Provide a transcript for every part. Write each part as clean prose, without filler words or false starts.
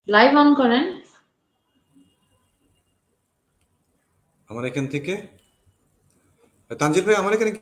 Live on করেন। আমার এখান থেকে তানজিল ভাই আমার এখানে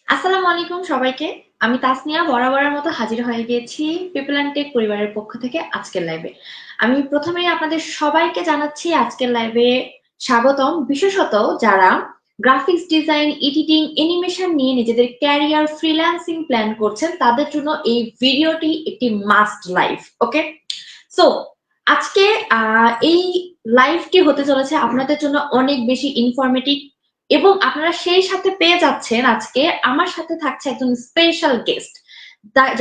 আসসালামু আলাইকুম সবাইকে। আমি তাসনিয়া বরাবরের মতো হাজির হয়ে গিয়েছি পিপল অ্যান্ড টেক পরিবারের পক্ষ থেকে আজকের লাইভে। আমি প্রথমেই আপনাদের সবাইকে জানাচ্ছি আজকের লাইভে স্বাগতম, বিশেষত যারা গ্রাফিক্স ডিজাইন, এডিটিং, অ্যানিমেশন নিয়ে নিজেদের ক্যারিয়ার ফ্রিল্যান্সিং প্ল্যান করছেন, তাদের জন্য এই ভিডিওটি একটি মাস্ট লাইভ। ওকে, সো আজকে এই লাইভটি হতে চলেছে আপনাদের জন্য অনেক বেশি ইনফরমেটিভ, এবং আপনারা সেই সাথে পেয়ে যাচ্ছেন আজকে আমার সাথে থাকছে একজন স্পেশাল গেস্ট,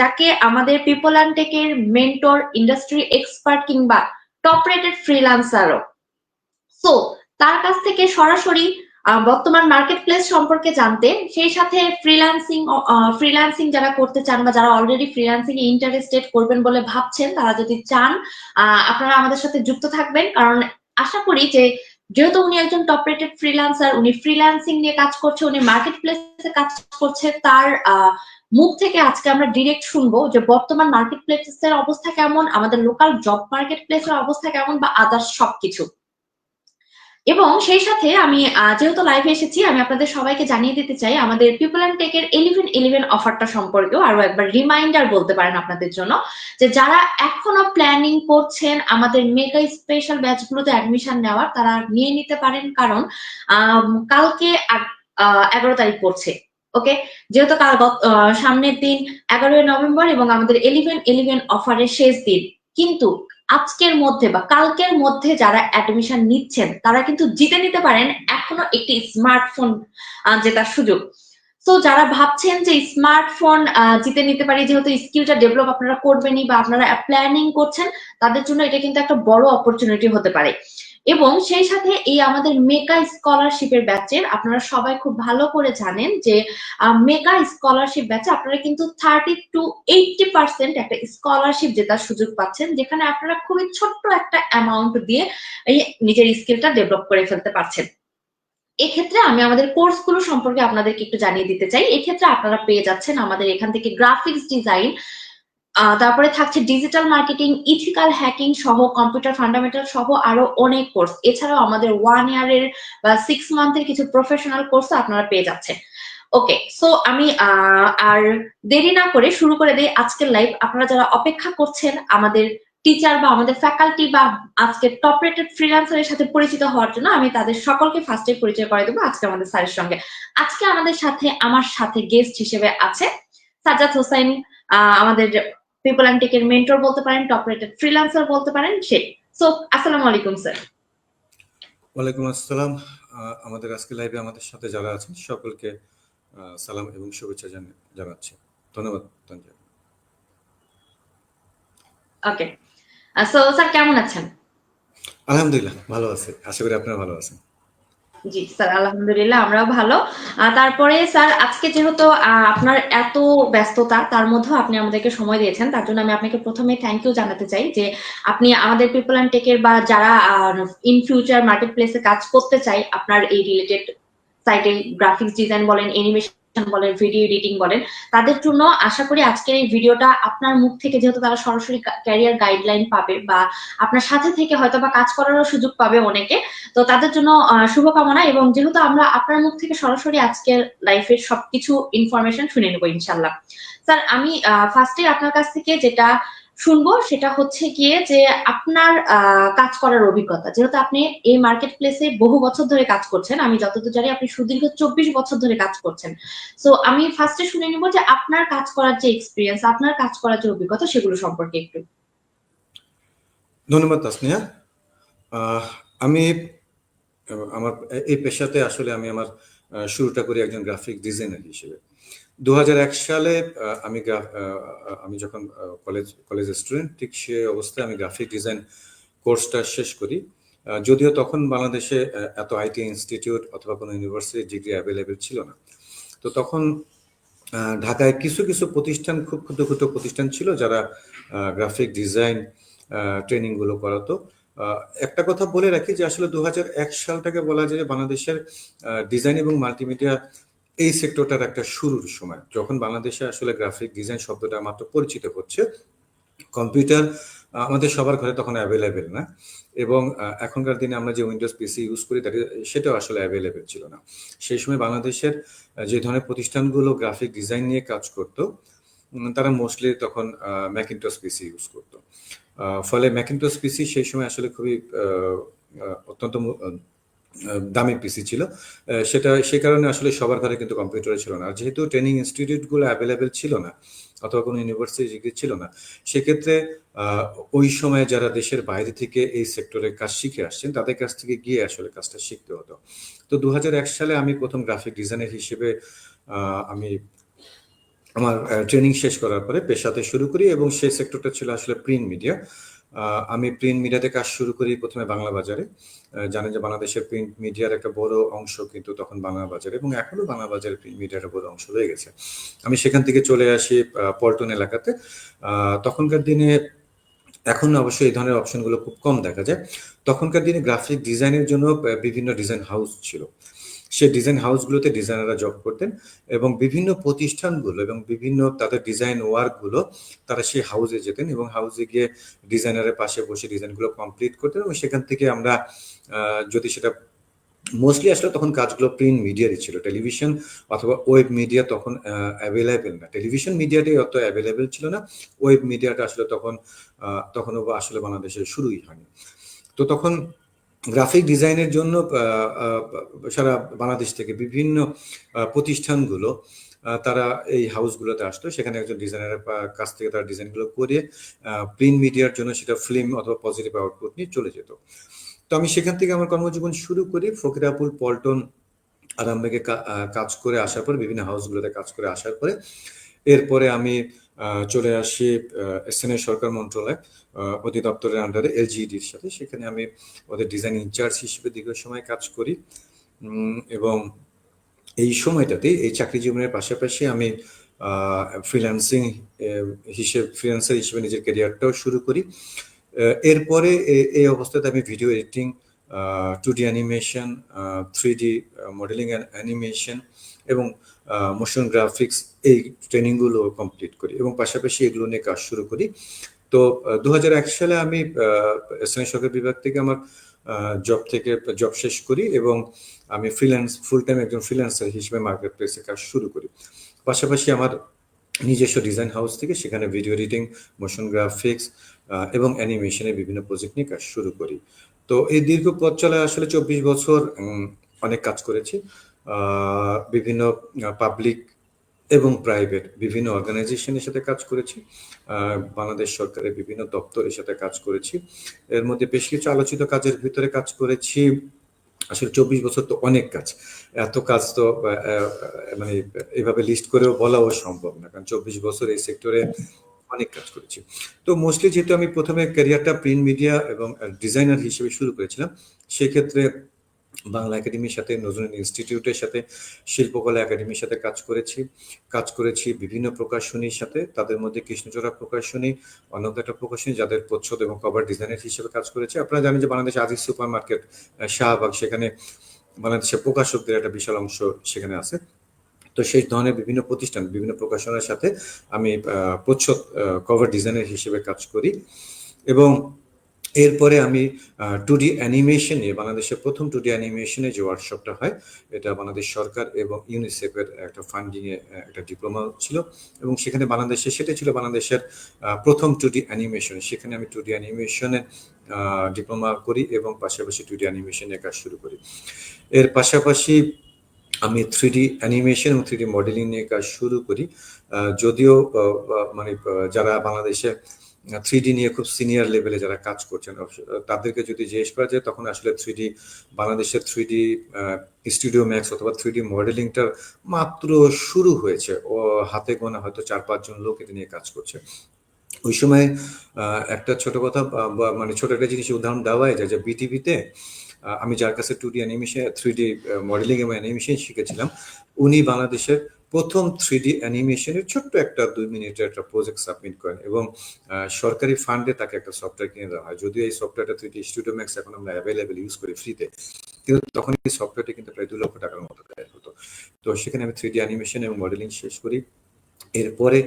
যাকে আমাদের পিপল অ্যান্ড টেকের মেন্টর, ইন্ডাস্ট্রি এক্সপার্ট কিংবা টপ রেটেড ফ্রিল্যান্সারও। সো তার কাছ থেকে সরাসরি বর্তমান মার্কেট প্লেস সম্পর্কে জানতে, সেই সাথে ফ্রিল্যান্সিং যারা করতে চান বা যারা অলরেডি ফ্রিল্যান্সিং এ ইন্টারেস্টেড করবেন বলে ভাবছেন, তারা যদি চান আপনারা আমাদের সাথে যুক্ত থাকবেন। কারণ আশা করি যে যেহেতু উনি একজন টপ রেটেড ফ্রিল্যান্সার, উনি ফ্রিল্যান্সিং নিয়ে কাজ করছে, উনি মার্কেট প্লেসে কাজ করছে, তার মুখ থেকে আজকে আমরা ডিরেক্ট শুনবো যে বর্তমান মার্কেট প্লেসের অবস্থা কেমন, আমাদের লোকাল জব মার্কেট প্লেসের অবস্থা কেমন, বা আদার্স সবকিছু। এবং সেই সাথে আমি যেহেতু লাইভে এসেছি, আমি আপনাদের সবাইকে জানিয়ে দিতে চাই আমাদের পিপল অ্যান্ড টেকের 11-11 অফারটা সম্পর্কেও আরো একবার রিমাইন্ডার বলতে পারেন আপনাদের জন্য, যে যারা এখনো প্ল্যানিং করছেন আমাদের মেগা স্পেশাল ব্যাচগুলোতে অ্যাডমিশন নেওয়ার, তারা নিয়ে নিতে পারেন। কারণ কালকে 11 তারিখ পড়ছে। ওকে, যেহেতু সামনের দিন 11ই নভেম্বর এবং আমাদের 11-11 অফারের শেষ দিন, কিন্তু আজকের মধ্যে বা কালকের মধ্যে যারা অ্যাডমিশন নিচ্ছেন তারা কিন্তু জিতে নিতে পারেন এখনো একটি স্মার্টফোন জেতার সুযোগ। তো যারা ভাবছেন যে স্মার্টফোন জিতে নিতে পারি, যেহেতু স্কিলটা ডেভেলপ আপনারা করবেনই বা আপনারা প্ল্যানিং করছেন, তাদের জন্য এটা কিন্তু একটা বড় অপরচুনিটি হতে পারে। এবং সেই সাথে এই আমাদের মেগা স্কলারশিপের ব্যাচের আপনারা সবাই খুব ভালো করে জানেন যে মেগা স্কলারশিপ ব্যাচে আপনারা কিন্তু 30-80% একটা স্কলারশিপ জেতার সুযোগ পাচ্ছেন, যেখানে আপনারা খুবই ছোট্ট একটা অ্যামাউন্ট দিয়ে এই নিজের স্কিলটা ডেভেলপ করে ফেলতে পারছেন। এক্ষেত্রে আমি আমাদের কোর্সগুলো সম্পর্কে আপনাদেরকে একটু জানিয়ে দিতে চাই। এক্ষেত্রে আপনারা পেয়ে যাচ্ছেন আমাদের এখান থেকে গ্রাফিক্স ডিজাইন, তারপরে থাকছে ডিজিটাল মার্কেটিং, ইথিক্যাল হ্যাকিং সহ, কম্পিউটার ফান্ডামেন্টাল সহ আরো অনেক কোর্স। এছাড়াও আমাদের 1 ইয়ারের বা 6 মান্থের কিছু প্রফেশনাল কোর্স আপনারা পেয়ে যাচ্ছেন। ওকে, সো আমি আর দেরি না করে শুরু করে দিই আজকের লাইভ। আপনারা যারা অপেক্ষা করছেন আমাদের টিচার বা আমাদের ফ্যাকাল্টি বা আজকে টপ রেটেড ফ্রিল্যান্সারের সাথে পরিচিত হওয়ার জন্য, আমি তাদের সকলকে ফার্স্টে পরিচয় করে দেবো আজকে আমাদের স্যারের সঙ্গে। আজকে আমাদের সাথে আমার সাথে গেস্ট হিসেবে আছে সাজ্জাদ হোসাইন, আমাদের পিপল অ্যান্ড টেকের মেন্টর বলতে পারেন, টপ রেটেড ফ্রিল্যান্সার বলতে পারেন সে। সো আসসালামু আলাইকুম স্যার। ওয়ালাইকুম আসসালাম। আমাদের আজকে লাইভে আমাদের সাথে যারা আছেন সকলকে সালাম এবং শুভেচ্ছা জানাচ্ছি। ধন্যবাদ তানজিল। ওকে, সো স্যার কেমন আছেন? আলহামদুলিল্লাহ ভালো আছি, আশা করি আপনারা ভালো আছেন। জি স্যার, আলহামদুলিল্লাহ আমরাও ভালো। তারপরে স্যার আজকে যেহেতু আপনার এত ব্যস্ততা, তার মধ্যেও আপনি আমাদেরকে সময় দিয়েছেন, তার জন্য আমি আপনাকে প্রথমে থ্যাংক ইউ জানাতে চাই যে আপনি আমাদের পিপল অ্যান্ড টেকের বা যারা ইন ফিউচার মার্কেট প্লেসে কাজ করতে চাই আপনার এই রিলেটেড সাইটে, গ্রাফিক্স ডিজাইন বলেন, অ্যানিমেশন বলেন, ভিডিও এডিটিং বলেন, তাদের জন্য আশা করি আজকের এই ভিডিওটা আপনার মুখ থেকে, যেহেতু তারা সরাসরি ক্যারিয়ার গাইডলাইন পাবে বা আপনার সাথে থেকে হয়তো বা কাজ করারও সুযোগ পাবে অনেকে, তো তাদের জন্য শুভকামনা। এবং যেহেতু আমরা আপনার মুখ থেকে সরাসরি আজকের লাইফের সবকিছু ইনফরমেশন শুনে নেবো ইনশাল্লাহ। স্যার আমি ফার্স্টে আপনার কাছ থেকে যেটা শুনবো সেটা হচ্ছে গিয়ে যে আপনার কাজ করার অভিজ্ঞতা, যেহেতু আপনি এই মার্কেট প্লেসে বহু বছর ধরে কাজ করছেন, আমি যতদূর জানি আপনি সুদীর্ঘ 24 বছর ধরে কাজ করছেন। সো আমি ফার্স্টে শুনে নিব যে আপনার কাজ করার যে এক্সপিরিয়েন্স, আপনার কাজ করার যে অভিজ্ঞতা, সেগুলো সম্পর্কে একটু। ধন্যবাদ তাসনিয়া। আমি আমার এই পেশাতে আসলে আমি আমার শুরুটা করি একজন গ্রাফিক ডিজাইনার হিসেবে। 2001 সালে আমি যখন কলেজ স্টুডেন্ট, ঠিক সে অবস্থায় আমি গ্রাফিক ডিজাইন কোর্সটা শেষ করি। যদিও তখন বাংলাদেশে এত আইটি ইনস্টিটিউট অথবা কোনো ইউনিভার্সিটি ডিগ্রি অ্যাভেলেবেল ছিল না। তো তখন ঢাকায় কিছু কিছু প্রতিষ্ঠান, খুব ক্ষুদ্র ক্ষুদ্র প্রতিষ্ঠান ছিল যারা গ্রাফিক ডিজাইন ট্রেনিংগুলো করাতো। একটা কথা বলে রাখি যে আসলে 2001 সালটাকে বলা যায় যে বাংলাদেশের ডিজাইন এবং মাল্টিমিডিয়া এই সেক্টরটার একটা শুরুর সময়, যখন বাংলাদেশে আসলে গ্রাফিক ডিজাইন শব্দটা মাত্র পরিচিত হচ্ছে। কম্পিউটার আমাদের সবার ঘরে তখন অ্যাভেলেবেল না, এবং এখনকার দিনে আমরা যে উইন্ডোজ পিসি ইউজ করি সেটাও আসলে অ্যাভেলেবেল ছিল না। সেই সময় বাংলাদেশের যে ধরনের প্রতিষ্ঠানগুলো গ্রাফিক ডিজাইন নিয়ে কাজ করতো তারা মোস্টলি তখন ম্যাকিনটস পিসি ইউজ করতো। ফলে ম্যাকিনটস পিসি সেই সময় আসলে খুবই অত্যন্ত দামি পিসি ছিল। সে কারণে আসলে সবার ঘরে কিন্তু কম্পিউটার ছিল না। আর যেহেতু ট্রেনিং ইনস্টিটিউটগুলো অ্যাভেলেবেল ছিল না অথবা কোনো ইউনিভার্সিটি ডিগ্রি ছিল না, সেক্ষেত্রে ওই সময় যারা দেশের বাইরে থেকে এই সেক্টরে কাজ শিখে আসছেন তাদের কাছ থেকে গিয়ে আসলে কাজটা শিখতে হতো। তো 2001 সালে আমি প্রথম গ্রাফিক ডিজাইনার হিসেবে আমি আমার ট্রেনিং শেষ করার পরে পেশাতে শুরু করি, এবং সেই সেক্টরটা ছিল আসলে প্রিন্ট মিডিয়া। আমি প্রিন্ট মিডিয়াতে কাজ শুরু করি প্রথমে বাংলা বাজারে। জানেন যে বাংলাদেশের প্রিন্ট মিডিয়ার একটা বড় অংশ কিন্তু তখন বাংলা বাজারে, এবং এখনো বাংলা বাজারে প্রিন্ট মিডিয়ার একটা বড় অংশ রয়ে গেছে। আমি সেখান থেকে চলে আসি পল্টন এলাকাতে। তখনকার দিনে, এখন অবশ্যই এই ধরনের অপশনগুলো খুব কম দেখা যায়, তখনকার দিনে গ্রাফিক ডিজাইনের জন্য বিভিন্ন ডিজাইন হাউস ছিল। সেই ডিজাইন হাউসগুলোতে ডিজাইনাররা জব করতেন, এবং বিভিন্ন প্রতিষ্ঠানগুলো এবং বিভিন্ন তাদের ডিজাইন ওয়ার্কগুলো তারা সেই হাউসে যেতেন, এবং হাউসে গিয়ে ডিজাইনারের পাশে বসে ডিজাইনগুলো কমপ্লিট করতেন, এবং সেখান থেকে আমরা যদি সেটা মোস্টলি আসলে তখন কাজগুলো প্রিন্ট মিডিয়ারই ছিল, টেলিভিশন অথবা ওয়েব মিডিয়া তখন অ্যাভেলেবেল না। টেলিভিশন মিডিয়াটাই অত অ্যাভেলেবেল ছিল না, ওয়েব মিডিয়াটা আসলে তখনও আসলে বাংলাদেশে শুরুই হয়নি। তো তখন গ্রাফিক ডিজাইনের জন্য সারা বাংলাদেশ থেকে বিভিন্ন প্রতিষ্ঠানগুলো তারা এই হাউসগুলোতে আসতো, সেখানে একজন ডিজাইনারের কাছ থেকে তারা ডিজাইনগুলো করে প্রিন্ট মিডিয়ার জন্য সেটা ফিল্ম অথবা পজিটিভ আউটপুট নিয়ে চলে যেত। তো আমি সেখান থেকে আমার কর্মজীবন শুরু করি ফকিরাপুর, পল্টন, আরামবাগে কাজ করে আসার পরে, বিভিন্ন হাউসগুলোতে কাজ করে আসার পরে এরপরে আমি চলে আসি স্থানীয় সরকার মন্ত্রণালয় অধিদপ্তরের আন্ডারে এলজিইডির সাথে। সেখানে আমি ওদের ডিজাইন ইনচার্জ হিসেবে দীর্ঘ সময় কাজ করি, এবং এই সময়টাতে এই চাকরি জীবনের পাশাপাশি আমি ফ্রিল্যান্সার হিসেবে নিজের ক্যারিয়ারটাও শুরু করি। এরপরে এই অবস্থাতে আমি video editing, 2D animation, 3D modelling and animation এবং মোশন গ্রাফিক্স এই ট্রেনিংগুলো কমপ্লিট করি, এবং পাশাপাশি এগুলো নিয়ে কাজ শুরু করি। তো 2001 সালে আমি স্থানীয় সরকার বিভাগ থেকে আমার জব শেষ করি, এবং আমি ফুল টাইম একজন ফ্রিল্যান্সার হিসেবে মার্কেট প্লেসে কাজ শুরু করি। পাশাপাশি আমার নিজস্ব ডিজাইন হাউস থেকে সেখানে ভিডিও এডিটিং, মোশন গ্রাফিক্স এবং অ্যানিমেশনের বিভিন্ন প্রজেক্ট নিয়ে কাজ শুরু করি। তো এই দীর্ঘ পথ চলায় আসলে 24 বছর অনেক কাজ করেছি। বিভিন্ন পাবলিক এবং প্রাইভেট বিভিন্ন অর্গানাইজেশনের সাথে কাজ করেছি, বাংলাদেশ সরকারের বিভিন্ন দপ্তরের সাথে কাজ করেছি। এর মধ্যে বেশ কিছু আলোচিত কাজের ভিতরে কাজ করেছি। আসলে 24 বছর তো অনেক কাজ, এত কাজ তো মানে এভাবে লিস্ট করেও বলাও সম্ভব না, কারণ 24 বছর এই সেক্টরে অনেক কাজ করেছি। তো মোস্টলি যেহেতু আমি প্রথমে ক্যারিয়ারটা প্রিন্ট মিডিয়া এবং ডিজাইনার হিসেবে শুরু করেছিলাম, সেক্ষেত্রে বাংলা একাডেমির সাথে, নজরুল ইনস্টিটিউটের সাথে, শিল্পকলা একাডেমির সাথে কাজ করেছি বিভিন্ন প্রকাশনীর সাথে। তাদের মধ্যে কৃষ্ণচূড়া প্রকাশনী অন্যতম একটা প্রকাশনী, যাদের প্রচ্ছদ এবং কভার ডিজাইনার হিসেবে কাজ করেছে। আপনারা জানেন যে বাংলাদেশ আজিজ সুপার মার্কেট, শাহবাগ, সেখানে বাংলাদেশের প্রকাশকদের একটা বিশাল অংশ সেখানে আছে। তো সেই ধরনের বিভিন্ন প্রতিষ্ঠান, বিভিন্ন প্রকাশনার সাথে আমি প্রচ্ছদ কভার ডিজাইনার হিসেবে কাজ করি, এবং এরপরে আমি 2D অ্যানিমেশনে, বাংলাদেশের প্রথম 2D অ্যানিমেশনে যে ওয়ার্কশপটা হয়, এটা বাংলাদেশ সরকার এবং ইউনিসেফের একটা ফান্ডিংয়ে একটা ডিপ্লোমা ছিল, এবং সেখানে সেটা ছিল বাংলাদেশের প্রথম 2D অ্যানিমেশন। সেখানে আমি 2D অ্যানিমেশনে ডিপ্লোমা করি, এবং পাশাপাশি 2D অ্যানিমেশনে কাজ শুরু করি। এর পাশাপাশি আমি 3D অ্যানিমেশন এবং 3D মডেলিং নিয়ে কাজ শুরু করি। যদিও মানে যারা বাংলাদেশে 3D নিয়ে খুব সিনিয়র লেভেলে যারা কাজ করছেন তাদেরকে যদি জিজ্ঞেস করা যায় তখন আসলে 3D বাংলাদেশের 3D স্টুডিও ম্যাক্স অথবা 3D মডেলিংটার মাত্র শুরু হয়েছে, ও হাতে গোনা হয়তো 4-5 জন লোক এটা নিয়ে কাজ করছে। ওই সময় একটা ছোট কথা মানে ছোট একটা জিনিস উদাহরণ দেওয়াই যায় যে বিটিভিতে আমি যার কাছে 2D অ্যানিমেশন 3D মডেলিং এবং অ্যানিমেশন শিখেছিলাম, উনি বাংলাদেশের প্রথম 3D অ্যানিমেশনের ছোট্ট একটা 2 মিনিটের একটা প্রজেক্ট সাবমিট করেন এবং সরকারি ফান্ডে তাকে একটা সফটওয়্যার কিনে দেওয়া হয়। যদিও এই সফটওয়্যারটা 3D স্টুডিও ম্যাক্স এখন আমরা অ্যাভেলেবেল ইউজ করি ফ্রিতে, কিন্তু তখন এই সফটওয়্যারটা কিন্তু প্রায় 2 লক্ষ টাকার মতো ব্যয় হতো। তো সেখানে আমি 3D অ্যানিমেশন এবং মডেলিং শেষ করি। এরপরে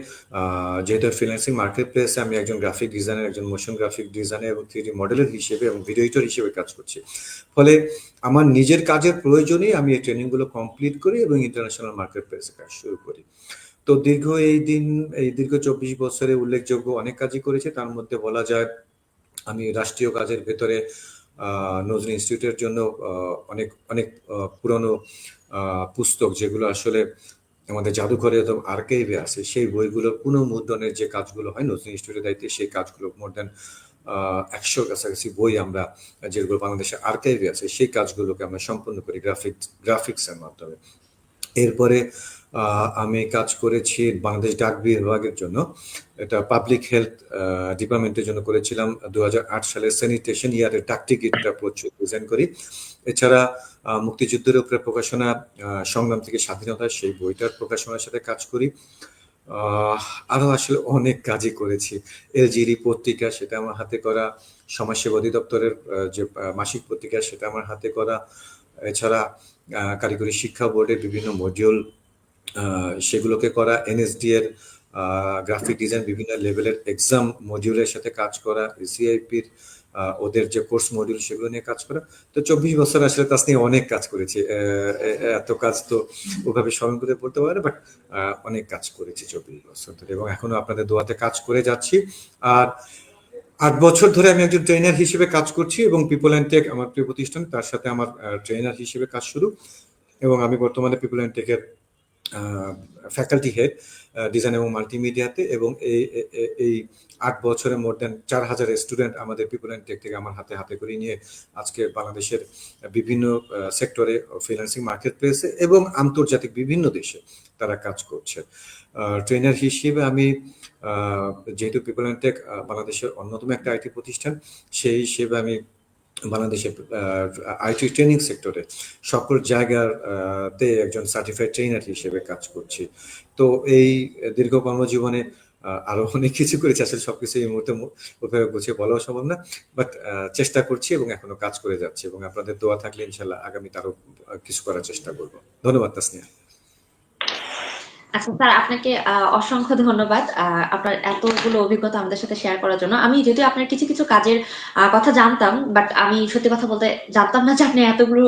যেহেতু ফ্রিল্যান্সিং মার্কেট প্লেসে আমি একজন গ্রাফিক ডিজাইনার, একজন মোশন গ্রাফিক ডিজাইনার এবং 3D মডেলার হিসেবে এবং ভিডিও এডিটর হিসেবে কাজ করছি। ফলে আমার নিজের কাজের প্রয়োজনেই আমি এই ট্রেনিংগুলো কমপ্লিট করি এবং ইন্টারন্যাশনাল মার্কেট প্লেসে কাজ শুরু করি। তো দীর্ঘ 24 বছরে উল্লেখযোগ্য অনেক কাজই করেছি। তার মধ্যে বলা যায় আমি রাষ্ট্রীয় কাজের ভেতরে নজরুল ইনস্টিটিউটের জন্য অনেক অনেক পুরনো পুস্তক যেগুলো আসলে আমাদের জাদুঘরে এবং আর্কাইভে আছে, সেই বইগুলোর পুনঃমুদ্রণের যে কাজগুলো হয় নজরুল ইনস্টিটিউটের দায়িত্বে, সেই কাজগুলো মোর দেন 100 কাছাকাছি বই আমরা যেগুলো বাংলাদেশের আর্কাইভে আছে সেই কাজগুলোকে আমরা সম্পন্ন করি গ্রাফিক্সের মাধ্যমে। এরপরে আমি কাজ করেছি বাংলাদেশ ডাক বিভাগের জন্য, এটা পাবলিক হেলথ ডিপার্টমেন্টের জন্য করেছিলাম। 2008 সালে স্যানিটেশন ইয়ারের ডাক টিকিটটা ডিজাইন করি। এছাড়া মুক্তিযুদ্ধের উপরে প্রকাশনা সংগ্রাম থেকে স্বাধীনতা, সেই বইটার প্রকাশনার সাথে কাজ করি। আরো আসলে অনেক কাজই করেছি। এলজিডি পত্রিকা, সেটা আমার হাতে করা। সমাজসেবা অধিদপ্তরের যে মাসিক পত্রিকা, সেটা আমার হাতে করা। এছাড়া কারিগরি শিক্ষা বোর্ডের বিভিন্ন মডিউল, সেগুলোকে করা। এনএসডি এর গ্রাফিক ডিজাইন বিভিন্ন লেভেলের এক্সাম মডিউলের সাথে কাজ করা। সিআইপির ওদের যে কোর্স মডিউল সেগুলো নিয়ে কাজ করা। তো 24 বছর আসলে তাস নিয়ে অনেক কাজ করেছি। এত কাজ তো ওভাবে স্মরণ করে পড়তে পারে, বাট অনেক কাজ করেছি 24 বছর ধরে এবং এখনো আপনাদের দোয়াতে কাজ করে যাচ্ছি। আর 8 বছর ধরে আমি একজন ট্রেনার হিসেবে কাজ করছি এবং পিপল অ্যান্ড টেক আমার প্রিয় প্রতিষ্ঠান, তার সাথে আমার ট্রেনার হিসেবে কাজ শুরু। এবং আমি বর্তমানে পিপল অ্যান্ড টেকের ফ্যাকাল্টি হেড ডিজাইন এবং মাল্টিমিডিয়াতে, এবং এই 8 বছরে মোর দেন 4000 স্টুডেন্ট আমাদের পিপল অ্যান্ড টেক থেকে আমার হাতে হাতে করে নিয়ে আজকে বাংলাদেশের বিভিন্ন সেক্টরে ফ্রিল্যান্সিং মার্কেট প্লেসে এবং আন্তর্জাতিক বিভিন্ন দেশে তারা কাজ করছে। ট্রেনার হিসেবে আমি যেহেতু পিপল অ্যান্ড টেক বাংলাদেশের অন্যতম একটা আইটি প্রতিষ্ঠান, সেই হিসেবে আমি বাংলাদেশের আইটি ট্রেনিং সেক্টরে সকল জায়গাতে একজন সার্টিফাইড ট্রেনার হিসেবে কাজ করছি। তো এই দীর্ঘ কর্মজীবনে আরো অনেক কিছু করেছি, আসলে সবকিছু এই মুহূর্তে ওইভাবে গুছিয়ে বলাও সম্ভব না, বাট চেষ্টা করছি এবং এখনো কাজ করে যাচ্ছি এবং আপনাদের দোয়া থাকলে ইনশাল্লাহ আগামীতে আরো কিছু করার চেষ্টা করবো। ধন্যবাদ তাসনিয়া। আচ্ছা স্যার, আপনাকে অসংখ্য ধন্যবাদ আপনার এতগুলো অভিজ্ঞতা আমাদের সাথে শেয়ার করার জন্য। আমি যদিও আপনার কিছু কিছু কাজের কথা জানতাম, বাট আমি সত্যি কথা বলতে জানতাম না যে আপনি এতগুলো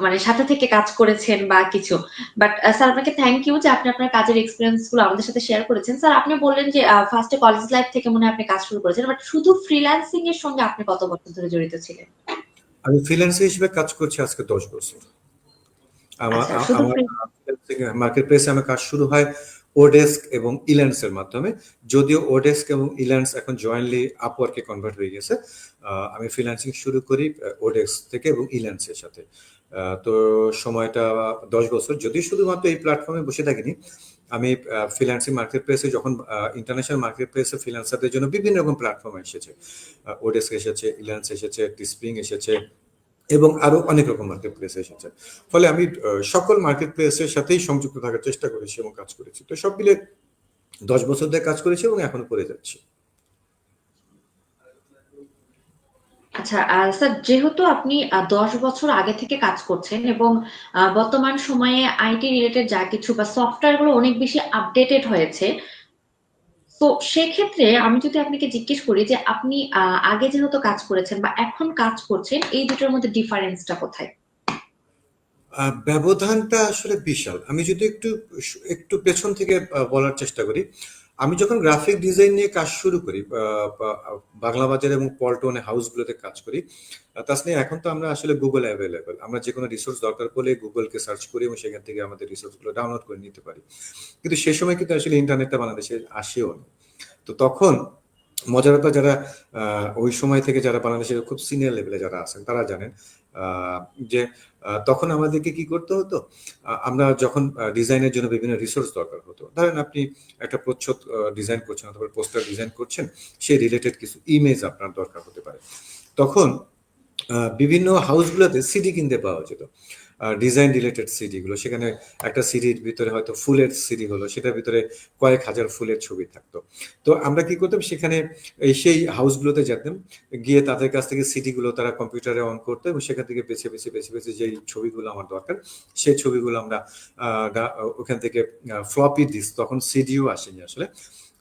মানে সাথে থেকে কাজ করেছেন বা কিছু। বাট স্যার, আপনাকে থ্যাংক ইউ যে আপনি আপনার কাজের এক্সপিরিয়েন্স গুলো আমাদের সাথে শেয়ার করেছেন। স্যার, আপনি বললেন যে ফার্স্টে কলেজ লাইফ থেকে মনে হয় আপনি কাজ শুরু করেছেন, বাট শুধু ফ্রিল্যান্সিং এর সঙ্গে আপনি কত বছর ধরে জড়িত ছিলেন? আমি ফ্রিল্যান্সার হিসেবে কাজ করছি আজকে 10 বছর। আমার আচ্ছা, শুধু মার্কেট প্লেসে আমার কাজ শুরু হয় ওডেস্ক এবং ইল্যান্ডস এর মাধ্যমে। যদিও ওডেস্ক এবং ইল্যান্ডস এখন জয়েন্টলি আপওয়ার্কে কনভার্ট হয়ে গেছে, আমি ফ্রিল্যান্সিং শুরু করি ওডেস্ক থেকে এবং ইল্যান্ডস এর সাথে। তো সময়টা 10 বছর। যদি শুধুমাত্র এই প্ল্যাটফর্মে বসে থাকিনি, আমি ফ্রিল্যান্সিং মার্কেট প্লেসে যখন ইন্টারন্যাশনাল মার্কেট প্লেসে ফ্রিল্যান্সারদের জন্য বিভিন্ন রকম প্ল্যাটফর্ম এসেছে, ওডেস্ক এসেছে, ইল্যান্ডস এসেছে, টিস্প্রিং এসেছে এবং আরো অনেক রকম মার্কেট প্লেস এসেছে। ফলে আমি সকল মার্কেট প্লেসের সাথেই সংযুক্ত থাকার চেষ্টা করেছি এবং কাজ করেছি। তো সব মিলে 10 বছর ধরে কাজ করেছি এবং এখনো করে যাচ্ছি। আচ্ছা স্যার, যেহেতু আপনি 10 বছর আগে থেকে কাজ করছেন এবং বর্তমান সময়ে আইটি রিলেটেড যা কিছু বা সফটওয়্যার গুলো অনেক বেশি আপডেটেড হয়েছে, তো সেক্ষেত্রে আমি যদি আপনাকে জিজ্ঞেস করি যে আপনি আগে যেহেতু কাজ করেছেন বা এখন কাজ করছেন, এই দুটোর মধ্যে ডিফারেন্সটা কোথায়? ব্যবধানটা আসলে বিশাল। আমি যদি একটু একটু পেছন থেকে বলার চেষ্টা করি, আমি যখন গ্রাফিক ডিজাইন নিয়ে কাজ শুরু করি বাংলা বাজার এবং পল্টনে হাউসগুলোতে কাজ করি, তাছাড়া এখন তো আমরা আসলে গুগল অ্যাভেলেবেল, আমরা যে কোনো রিসোর্স দরকার পড়লে গুগলকে সার্চ করি এবং সেখান থেকে আমাদের রিসোর্সগুলো ডাউনলোড করে নিতে পারি। কিন্তু সে সময় কিন্তু আসলে ইন্টারনেটটা বাংলাদেশে আসেও না। তো তখন মজার ব্যাপার, যারা ওই সময় থেকে যারা বাংলাদেশের খুব সিনিয়র লেভেলে যারা আছেন তারা জানেন যে তখন আমাদেরকে কি করতে হতো। আমরা যখন ডিজাইনের জন্য বিভিন্ন রিসোর্স দরকার হতো, ধরেন আপনি একটা প্রচ্ছদ ডিজাইন করছেন অথবা পোস্টার ডিজাইন করছেন, সেই রিলেটেড কিছু ইমেজ আপনার দরকার হতে পারে। তখন বিভিন্ন হাউসগুলোতে সিডি কিনতে পাওয়া যেত, ডিজাইন রিলেটেড সিডি গুলো। সেখানে একটা সিডির ভিতরে হয়তো ফুলের সিডি হলো, সেটার ভিতরে কয়েক হাজার ফুলের ছবি থাকতো। তো আমরা কি করতাম, সেখানে সেই হাউসগুলোতে যেতাম, গিয়ে তাদের কাছ থেকে সিডি গুলো তারা কম্পিউটারে অন করতো এবং সেখান থেকে বেছে বেছে বেছে বেছে যেই ছবিগুলো আমার দরকার সেই ছবিগুলো আমরা ওখান থেকে ফ্লপি ডিস্ক, তখন সিডিও আসেনি আসলে,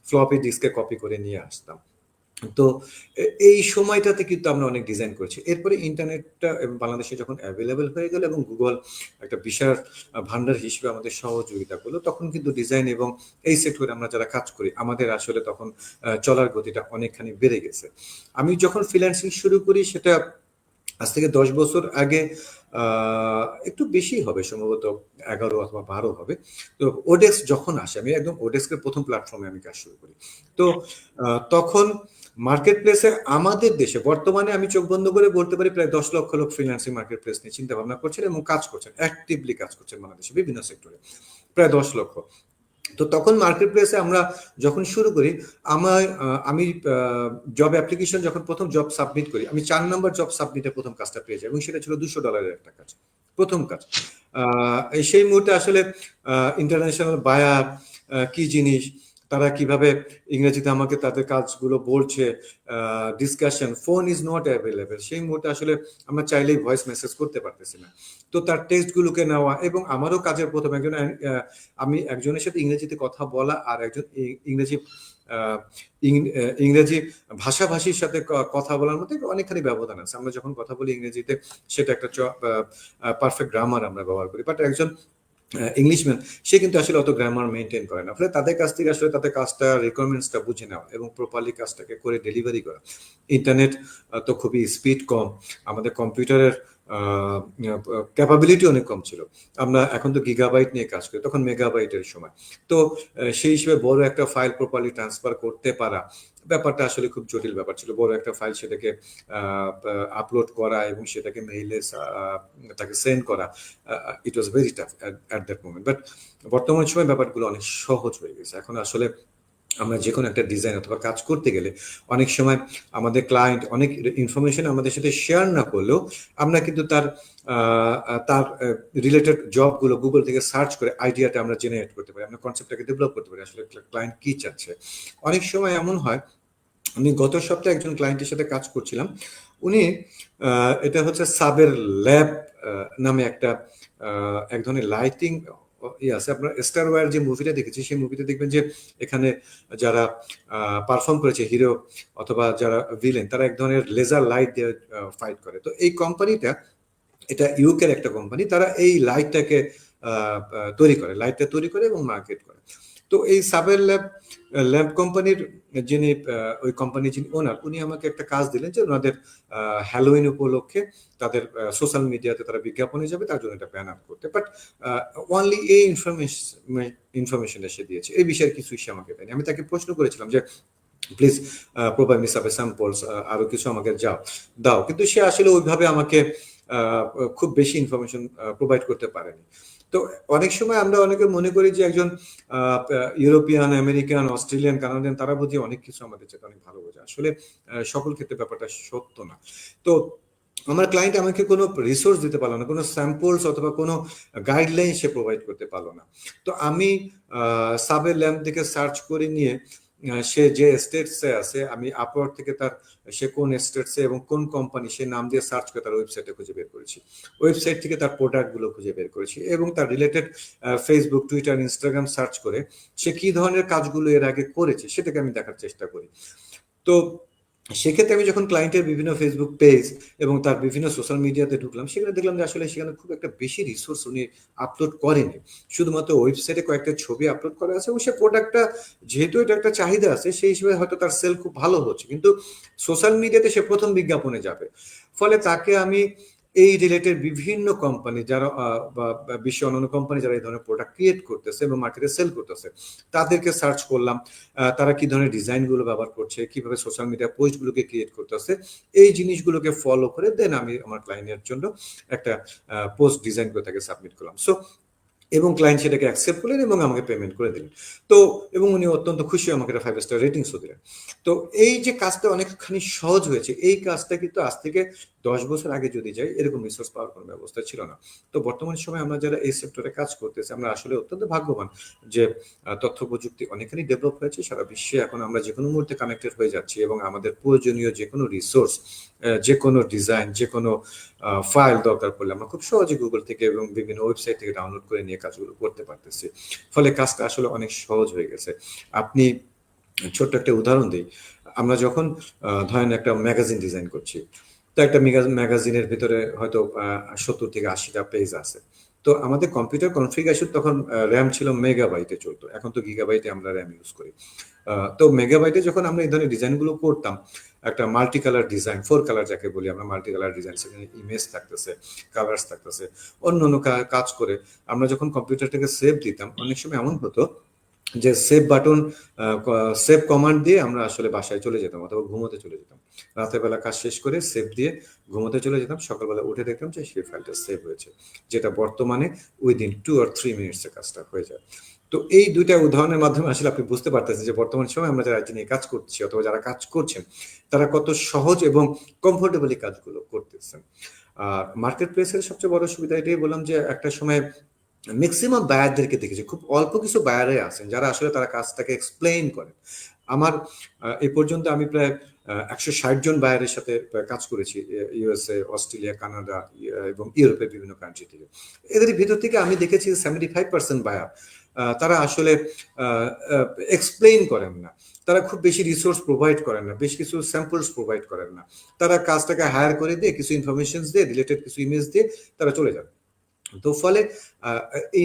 ফ্লপি ডিস্কে কপি করে নিয়ে আসতাম। তো এই সময়টাতে কিন্তু আমরা অনেক ডিজাইন করেছি। এরপরে ইন্টারনেটটা বাংলাদেশে যখন অ্যাভেলেবেল হয়ে গেল এবং গুগল একটা বিশাল ভান্ডার হিসেবে আমাদের সহযোগিতা করলো, তখন কিন্তু ডিজাইন এবং এই সেক্টরে আমরা যারা কাজ করি আমাদের আসলে তখন চলার গতিটা অনেকখানি বেড়ে গেছে। আমি যখন ফ্রিল্যান্সিং শুরু করি সেটা আজ থেকে 10 বছর আগে, একটু বেশি হবে সম্ভবত, 11 অথবা 12 হবে। তো ওডেস্ক যখন আসে, আমি একদম ওডেস্কের প্রথম প্ল্যাটফর্মে আমি কাজ শুরু করি। তো তখন মার্কেট প্লেসে আমাদের দেশে বর্তমানে আমি চোখ বন্ধ করে বলতে পারি প্রায় 10 লক্ষ লোক ফ্রিল্যান্সিং মার্কেট প্লেস নিয়ে চিন্তা ভাবনা করছেন এবং কাজ করছেন, অ্যাক্টিভলি কাজ করছেন বাংলাদেশে বিভিন্ন সেক্টরে, প্রায় 10 লক্ষ। তো তখন মার্কেট প্লেসে আমরা যখন শুরু করি, আমি জব অ্যাপ্লিকেশন যখন প্রথম জব সাবমিট করি, আমি 4 নম্বর জব সাবমিটে প্রথম কাজটা পেয়ে যাই এবং সেটা ছিল $200 একটা কাজ, প্রথম কাজ। সেই মুহূর্তে আসলে ইন্টারন্যাশনাল বায়ার কি জিনিস, তারা কিভাবে ইংরেজিতে আমাকে তাদের কাজগুলো বলছে, discussion, phone is not available, সেই মুহূর্তে আসলে আমরা চাইলেই ভয়েস মেসেজ করতে পারতেছি না। তো তার টেক্সটগুলোকে নেওয়া এবং আমারও কাজের প্রথম আমি একজনের সাথে ইংরেজিতে কথা বলা আর একজন ইংরেজি ভাষাভাষীর সাথে কথা বলার মধ্যে অনেকখানি ব্যবধান আছে। আমরা যখন কথা বলি ইংরেজিতে সেটা একটা পারফেক্ট গ্রামার আমরা ব্যবহার করি, বাট একজন ইংলিশম্যান সে কিন্তু আসলে অত গ্রামার মেনটেন করে না। ফলে তাদের কাছ থেকে আসলে তাদের কাজটা রিকোয়ারমেন্টসটা বুঝে নেওয়া এবং প্রপারলি কাজটাকে করে ডেলিভারি করা। ইন্টারনেট তো খুবই স্পিড কম, আমাদের কম্পিউটারের ক্যাপাবিলিটি অনেক কম ছিল। আমরা এখন তো গিগাবাইট নিয়ে কাজ করি, তখন মেগাবাইটের সময়। তো সেই হিসেবে বড় একটা ফাইল প্রপারলি ট্রান্সফার করতে পারা ব্যাপারটা আসলে খুব জটিল ব্যাপার ছিল। বড় একটা ফাইল সেটাকে আপলোড করা এবং সেটাকে মেইলে তাকে সেন্ড করা, it was very tough at that moment. But বর্তমান সময় ব্যাপারগুলো অনেক সহজ হয়ে গেছে। এখন আসলে আমরা যে কোনো একটা ডিজাইন অথবা কাজ করতে গেলে অনেক সময় আমাদের ক্লায়েন্ট অনেক ইনফরমেশন আমাদের সাথে শেয়ার না করলেও আমরা কিন্তু তার রিলেটেড জবগুলো গুগল থেকে সার্চ করে আইডিয়াটা আমরা জেনারেট করতে পারি, আমরা কনসেপ্টটাকে ডেভেলপ করতে পারি আসলে ক্লায়েন্ট কি চাচ্ছে। অনেক সময় এমন হয়, আমি গত সপ্তাহে একজন ক্লায়েন্টের সাথে কাজ করছিলাম, উনি এটা হচ্ছে সাবের ল্যাব নামে একটা এক ধরনের লাইটিং আছে। আপনার স্টার ওয়ার যে মুভিটা দেখেছি সেই মুভিতে দেখবেন যে এখানে যারা পারফর্ম করেছে হিরো অথবা যারা ভিলেন, তারা এক ধরনের লেজার লাইট দিয়ে ফাইট করে। তো এই কোম্পানিটা, এটা ইউকের একটা কোম্পানি, তারা এই লাইটটাকে লাইটটা তৈরি করে এবং মার্কেট করে। তো এই সাবের ল্যাব কোম্পানির যিনি ওই কোম্পানির যিনি ওনার, উনি আমাকে একটা কাজ দিলেন যে ওনাদের হ্যালোইন উপলক্ষে তাদের সোশ্যাল মিডিয়াতে তারা বিজ্ঞাপনে যাবে, তার জন্য একটা ব্যানার করতে। বাট অনলি এই ইনফরমেশন এসে দিয়েছে, এই বিষয়ে কিছুই সে আমাকে দেয়নি। আমি তাকে প্রশ্ন করেছিলাম যে please provide me some samples, আরো কিছু আমাকে দাও, কিন্তু সে আসলে ওইভাবে আমাকে খুব বেশি ইনফরমেশন প্রোভাইড করতে পারেনি। তো অনেক সময় আমরা অনেকে মনে করি যে একজন ইউরোপিয়ান, আমেরিকান, অস্ট্রেলিয়ান, কানাডিয়ান তারা বুঝি অনেক কিছু আমাদের চেয়ে অনেক ভালো বোঝে। আসলে সকল ক্ষেত্রে ব্যাপারটা সত্য না। তো আমার ক্লায়েন্ট আমাকে কোনো রিসোর্স দিতে পারলো না, কোনো স্যাম্পলস অথবা কোনো গাইডলাইন সে প্রোভাইড করতে পারলো না। তো আমি সাবের ল্যাম্প থেকে সার্চ করে নিয়ে সে যে স্টেটসে আছে, আমি আপওয়ার্ড থেকে তার সে কোন স্টেটসে এবং কোন কোম্পানি সে নাম দিয়ে সার্চ করে তার ওয়েবসাইটে খুঁজে বের করেছি, ওয়েবসাইট থেকে তার প্রোডাক্টগুলো খুঁজে বের করেছি এবং তার related Facebook, Twitter, Instagram search করে সে কি ধরনের কাজগুলো এর আগে করেছে সেটাকে আমি দেখার চেষ্টা করি। তো সেক্ষেত্রে আমি যখন ক্লায়েন্টের বিভিন্ন ফেসবুক পেজ এবং তার বিভিন্ন সোশ্যাল মিডিয়াতে ঢুকলাম, সেখানে দেখলাম যে আসলে সেখানে খুব একটা বেশি রিসোর্স উনি আপলোড করেনি, শুধুমাত্র ওয়েবসাইটে কয়েকটা ছবি আপলোড করা আছে এবং সে প্রোডাক্টটা যেহেতু এটা একটা চাহিদা আছে সেই হিসেবে হয়তো তার সেল খুব ভালো হচ্ছে, কিন্তু সোশ্যাল মিডিয়াতে সে প্রথম বিজ্ঞাপনে যাবে। ফলে তাকে আমি এই রিলেটেড বিভিন্ন কোম্পানি যারা বা বিশ্বের অন্যান্য কোম্পানি যারা এই ধরনের প্রোডাক্ট ক্রিয়েট করতেছে এবং মার্কেটে সেল করতেছে, তাদেরকে সার্চ করলাম, তারা কি ধরনের ডিজাইনগুলো ব্যবহার করছে, কিভাবে সোশ্যাল মিডিয়া পোস্টগুলোকে ক্রিয়েট করতেছে, এই জিনিসগুলোকে ফলো করে দেন আমি আমার ক্লায়েন্টের জন্য একটা পোস্ট ডিজাইন করে তাকে সাবমিট করলাম। সো এবং ক্লায়েন্ট সেটাকে অ্যাকসেপ্ট করলেন এবং আমাকে পেমেন্ট করে দিলেন। তো এবং উনি অত্যন্ত খুশি, আমাকে একটা 5 স্টার রেটিংসও দিলেন। তো এই যে কাজটা অনেকখানি সহজ হয়েছে, এই কাজটা কিন্তু আজ থেকে 10 বছর আগে যদি যাই এরকম রিসোর্স পাওয়ার কোনো ব্যবস্থা ছিল না। তো বর্তমান সময়ে আমরা যারা এই সেক্টরে কাজ করতেছি আমরা আসলে অত্যন্ত ভাগ্যবান যে তথ্য প্রযুক্তি অনেকখানি ডেভেলপ হয়েছে। সারা বিশ্বে এখন আমরা যে কোনো মুহূর্তে কানেক্টেড হয়ে যাচ্ছি এবং আমাদের প্রয়োজনীয় যে কোনো রিসোর্স, যে কোনো ডিজাইন, যে কোনো ফাইল দরকার পড়লে আমরা খুব সহজে গুগল থেকে এবং বিভিন্ন ওয়েবসাইট থেকে ডাউনলোড করে নিয়ে কাজগুলো করতে পারতেছি। ফলে কাজটা আসলে অনেক সহজ হয়ে গেছে। আপনি ছোট্ট একটা উদাহরণ দিই, আমরা যখন ধরেন একটা ম্যাগাজিন ডিজাইন করছি, তো একটা ম্যাগাজিনের ভিতরে হয়তো 70 থেকে 80টা পেজ আছে। তো আমাদের কম্পিউটার কনফিগারেশন তখন র্যাম ছিল মেগাবাইটে চলতো, এখন তো গিগাবাইটে আমরা র্যাম ইউজ করি। তো মেগাবাইটে যখন আমরা এই ধরনের ডিজাইনগুলো করতাম, একটা মাল্টি কালার ডিজাইন, 4 কালার যাকে বলি আমরা, মাল্টি কালার ডিজাইন, সেখানে ইমেজ থাকতেছে, কালার্স থাকতেছে, অন্য অন্য কাজ করে আমরা যখন কম্পিউটারটাকে সেভ দিতাম, অনেক সময় এমন হতো যে সেভ বাটন, সেভ কমান্ড দিয়ে আমরা আসলে বাসায় চলে যেতাম অথবা ঘুমোতে চলে যেতাম। রাতের বেলা কাজ শেষ করে সেভ দিয়ে ঘুমোতে চলে যেতাম, সকালবেলা উঠে দেখতাম যে সেই ফাইলটা সেভ হয়েছে, যেটা বর্তমানে উইদিন 2 or 3 মিনিটসে কাজটা হয়ে যায়। তো এই দুইটা উদাহরণের মাধ্যমে আসলে আপনি বুঝতে পারতেছেন যে বর্তমান সময় আমরা যারা আইটি নিয়ে কাজ করছি অথবা যারা কাজ করছেন তারা কত সহজ এবং কমফোর্টেবলি কাজগুলো করতেছেন। আর মার্কেট প্লেসের সবচেয়ে বড় সুবিধা এটাই বললাম যে একটা সময় ম্যাক্সিমাম বায়ারদেরকে দেখেছি, খুব অল্প কিছু বায়ারে আছেন যারা আসলে তারা কাজটাকে এক্সপ্লেইন করেন। আমার এই পর্যন্ত আমি প্রায় 160 জন বায়ারের সাথে কাজ করেছি, ইউএসএ, অস্ট্রেলিয়া, কানাডা এবং ইউরোপের বিভিন্ন কান্ট্রি থেকে। এদের ভিতর থেকে আমি দেখেছি 75% বায়ার তারা আসলে এক্সপ্লেইন করেন না, তারা খুব বেশি রিসোর্স প্রোভাইড করেন না, বেশ কিছু স্যাম্পলস প্রোভাইড করেন না, তারা কাজটাকে হায়ার করে দিয়ে কিছু ইনফরমেশন দিয়ে, রিলেটেড কিছু ইমেজ দিয়ে তারা চলে যান। তো ফলে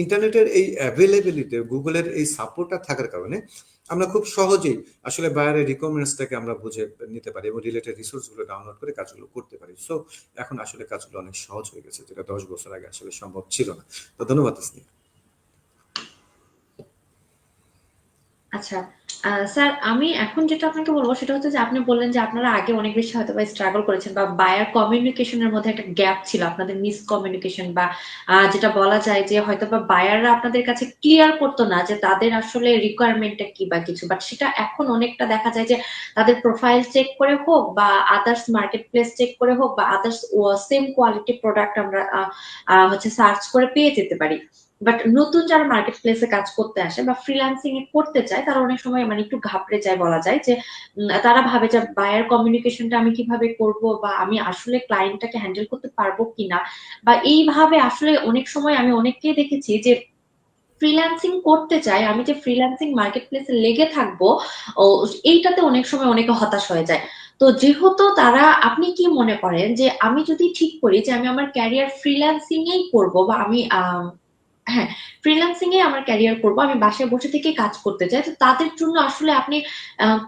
ইন্টারনেটের এই অ্যাভেলেবিলিটি, গুগলের এই সাপোর্টটা থাকার কারণে আমরা খুব সহজেই আসলে বাইরের রিকোয়ারমেন্টসটাকে আমরা বুঝে নিতে পারি এবং রিলেটেড রিসোর্সগুলো ডাউনলোড করে কাজগুলো করতে পারি। সো এখন আসলে কাজগুলো অনেক সহজ হয়ে গেছে, যেটা 10 বছর আগে আসলে সম্ভব ছিল না। তো ধন্যবাদ তাসনিয়া। আচ্ছা, স্যার আমি এখন যেটা আপনাকে বলবো সেটা হচ্ছে যে আপনি বললেন যে আপনারা আগে অনেক বেশি হয়তো বা স্ট্রাগল করেছেন বা বায়ার কমিউনিকেশনের মধ্যে একটা গ্যাপ ছিল, আপনাদের মিস কমিউনিকেশন বা যেটা বলা যায় যে হয়তো বা বায়াররা আপনাদের কাছে ক্লিয়ার করতো না যে তাদের আসলে রিকোয়ারমেন্টটা কি বা কিছু, বাট সেটা এখন অনেকটা দেখা যায় যে তাদের প্রোফাইল চেক করে হোক বা আদার্স মার্কেট প্লেস চেক করে হোক বা আদার্স সেম কোয়ালিটি প্রোডাক্ট আমরা হচ্ছে সার্চ করে পেয়ে যেতে পারি। বাট নতুন যারা মার্কেট প্লেসে কাজ করতে আসে বা ফ্রিল্যান্সিং এ করতে চায় তারা অনেক সময় মানে একটু ঘাবড়ে যায় বলা যায় যে তারা ভাবে যে বায়ার কমিউনিকেশনটা আমি কিভাবে করব বা আমি আসলে ক্লায়েন্টটাকে হ্যান্ডেল করতে পারবো কিনা, বা এইভাবে আসলে অনেক সময় আমি অনেককেই দেখেছি যে ফ্রিল্যান্সিং করতে চায়, আমি যে ফ্রিল্যান্সিং মার্কেট প্লেসে লেগে থাকবো ও এইটাতে অনেক সময় অনেকে হতাশ হয়ে যায়। তো যেহেতু তারা, আপনি কি মনে করেন যে আমি যদি ঠিক করি যে আমি আমার ক্যারিয়ার ফ্রিল্যান্সিং এই করবো বা আমি হ্যাঁ, ফ্রিল্যান্সিং এ আমার ক্যারিয়ার করব, আমি বাসায় বসে থেকে কাজ করতে চাই, তো তাদের জন্য আসলে আপনি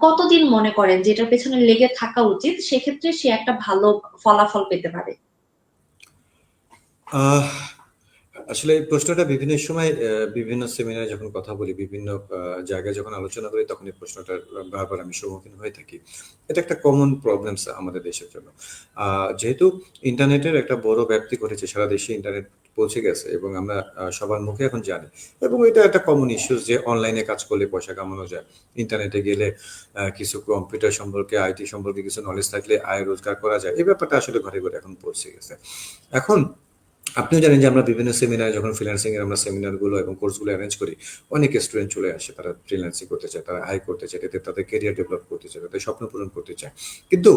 কতদিন মনে করেন যে এটার পেছনে লেগে থাকা উচিত, সেক্ষেত্রে সে একটা ভালো ফলাফল পেতে পারে? আহ আসলে এই প্রশ্নটা বিভিন্ন সময় বিভিন্ন সেমিনারে যখন কথা বলি, বিভিন্ন জায়গায় যখন আলোচনা করি, তখন এই প্রশ্নটার বারবার আমি সম্মুখীন হয়ে থাকি। এটা একটা কমন প্রবলেমস আমাদের দেশের জন্য। যেহেতু ইন্টারনেটের একটা বড় ব্যাপ্তি ঘটেছে, সারা দেশে ইন্টারনেট পৌঁছে গেছে এবং আমরা সবার মুখে এখন জানি, এবং এটা একটা কমন ইস্যুস যে অনলাইনে কাজ করলে পয়সা কামানো যায়। ইন্টারনেটে গেলে কিছু কম্পিউটার সম্পর্কে, আইটি সম্পর্কে কিছু নলেজ থাকলে আয় রোজগার করা যায়। এই ব্যাপারটা আসলে ঘরে ঘরে এখন পৌঁছে গেছে। এখন আপনিও জানেন যে আমরা বিভিন্ন সেমিনার, যখন ফ্রিল্যান্সিং এর আমরা সেমিনারগুলো এবং কোর্সগুলো অ্যারেঞ্জ করি, অনেক স্টুডেন্ট চলে আসে, তারা ফ্রিল্যান্সিং করতে চায়, তারা আয় করতে চায়, এতে তাদের ক্যারিয়ার ডেভেলপ করতে চায়, তাদের স্বপ্ন পূরণ করতে চায়। কিন্তু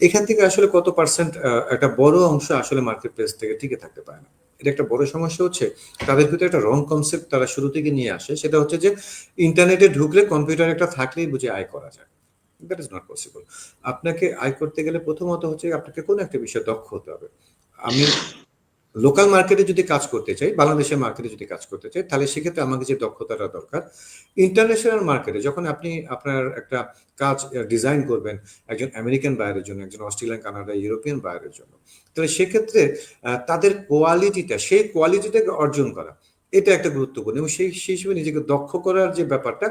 এখান থেকে আসলে কত পার্সেন্ট, একটা বড় অংশ আসলে মার্কেট প্লেস থেকে টিকে থাকতে পারে না। এটা একটা বড় সমস্যা হচ্ছে তাদের ভিতরে একটা রং কনসেপ্ট তারা শুরু থেকে নিয়ে আসে, সেটা হচ্ছে যে ইন্টারনেটে ঢুকলে কম্পিউটার একটা থাকলেই বুঝে আয় করা যায়। That is not possible. আপনাকে আয় করতে গেলে প্রথমত হচ্ছে আপনাকে কোনো একটা বিষয়ে দক্ষ হতে হবে। আমি লোকাল মার্কেটে যদি কাজ করতে চাই, বাংলাদেশের মার্কেটে যদি কাজ করতে চাই, তাহলে সেক্ষেত্রে আমাকে যে দক্ষতাটা দরকার, ইন্টারন্যাশনাল মার্কেটে যখন আপনি আপনার একটা কাজ ডিজাইন করবেন একজন আমেরিকান বায়ারের জন্য, একজন অস্ট্রেলিয়ান, কানাডা, ইউরোপিয়ান বায়ারের জন্য, তাহলে সেক্ষেত্রে তাদের কোয়ালিটিটা, সেই কোয়ালিটিটাকে অর্জন করা, এটা একটা গুরুত্বপূর্ণ, এবং সেই হিসেবে নিজেকে দক্ষ করার যে ব্যাপারটা,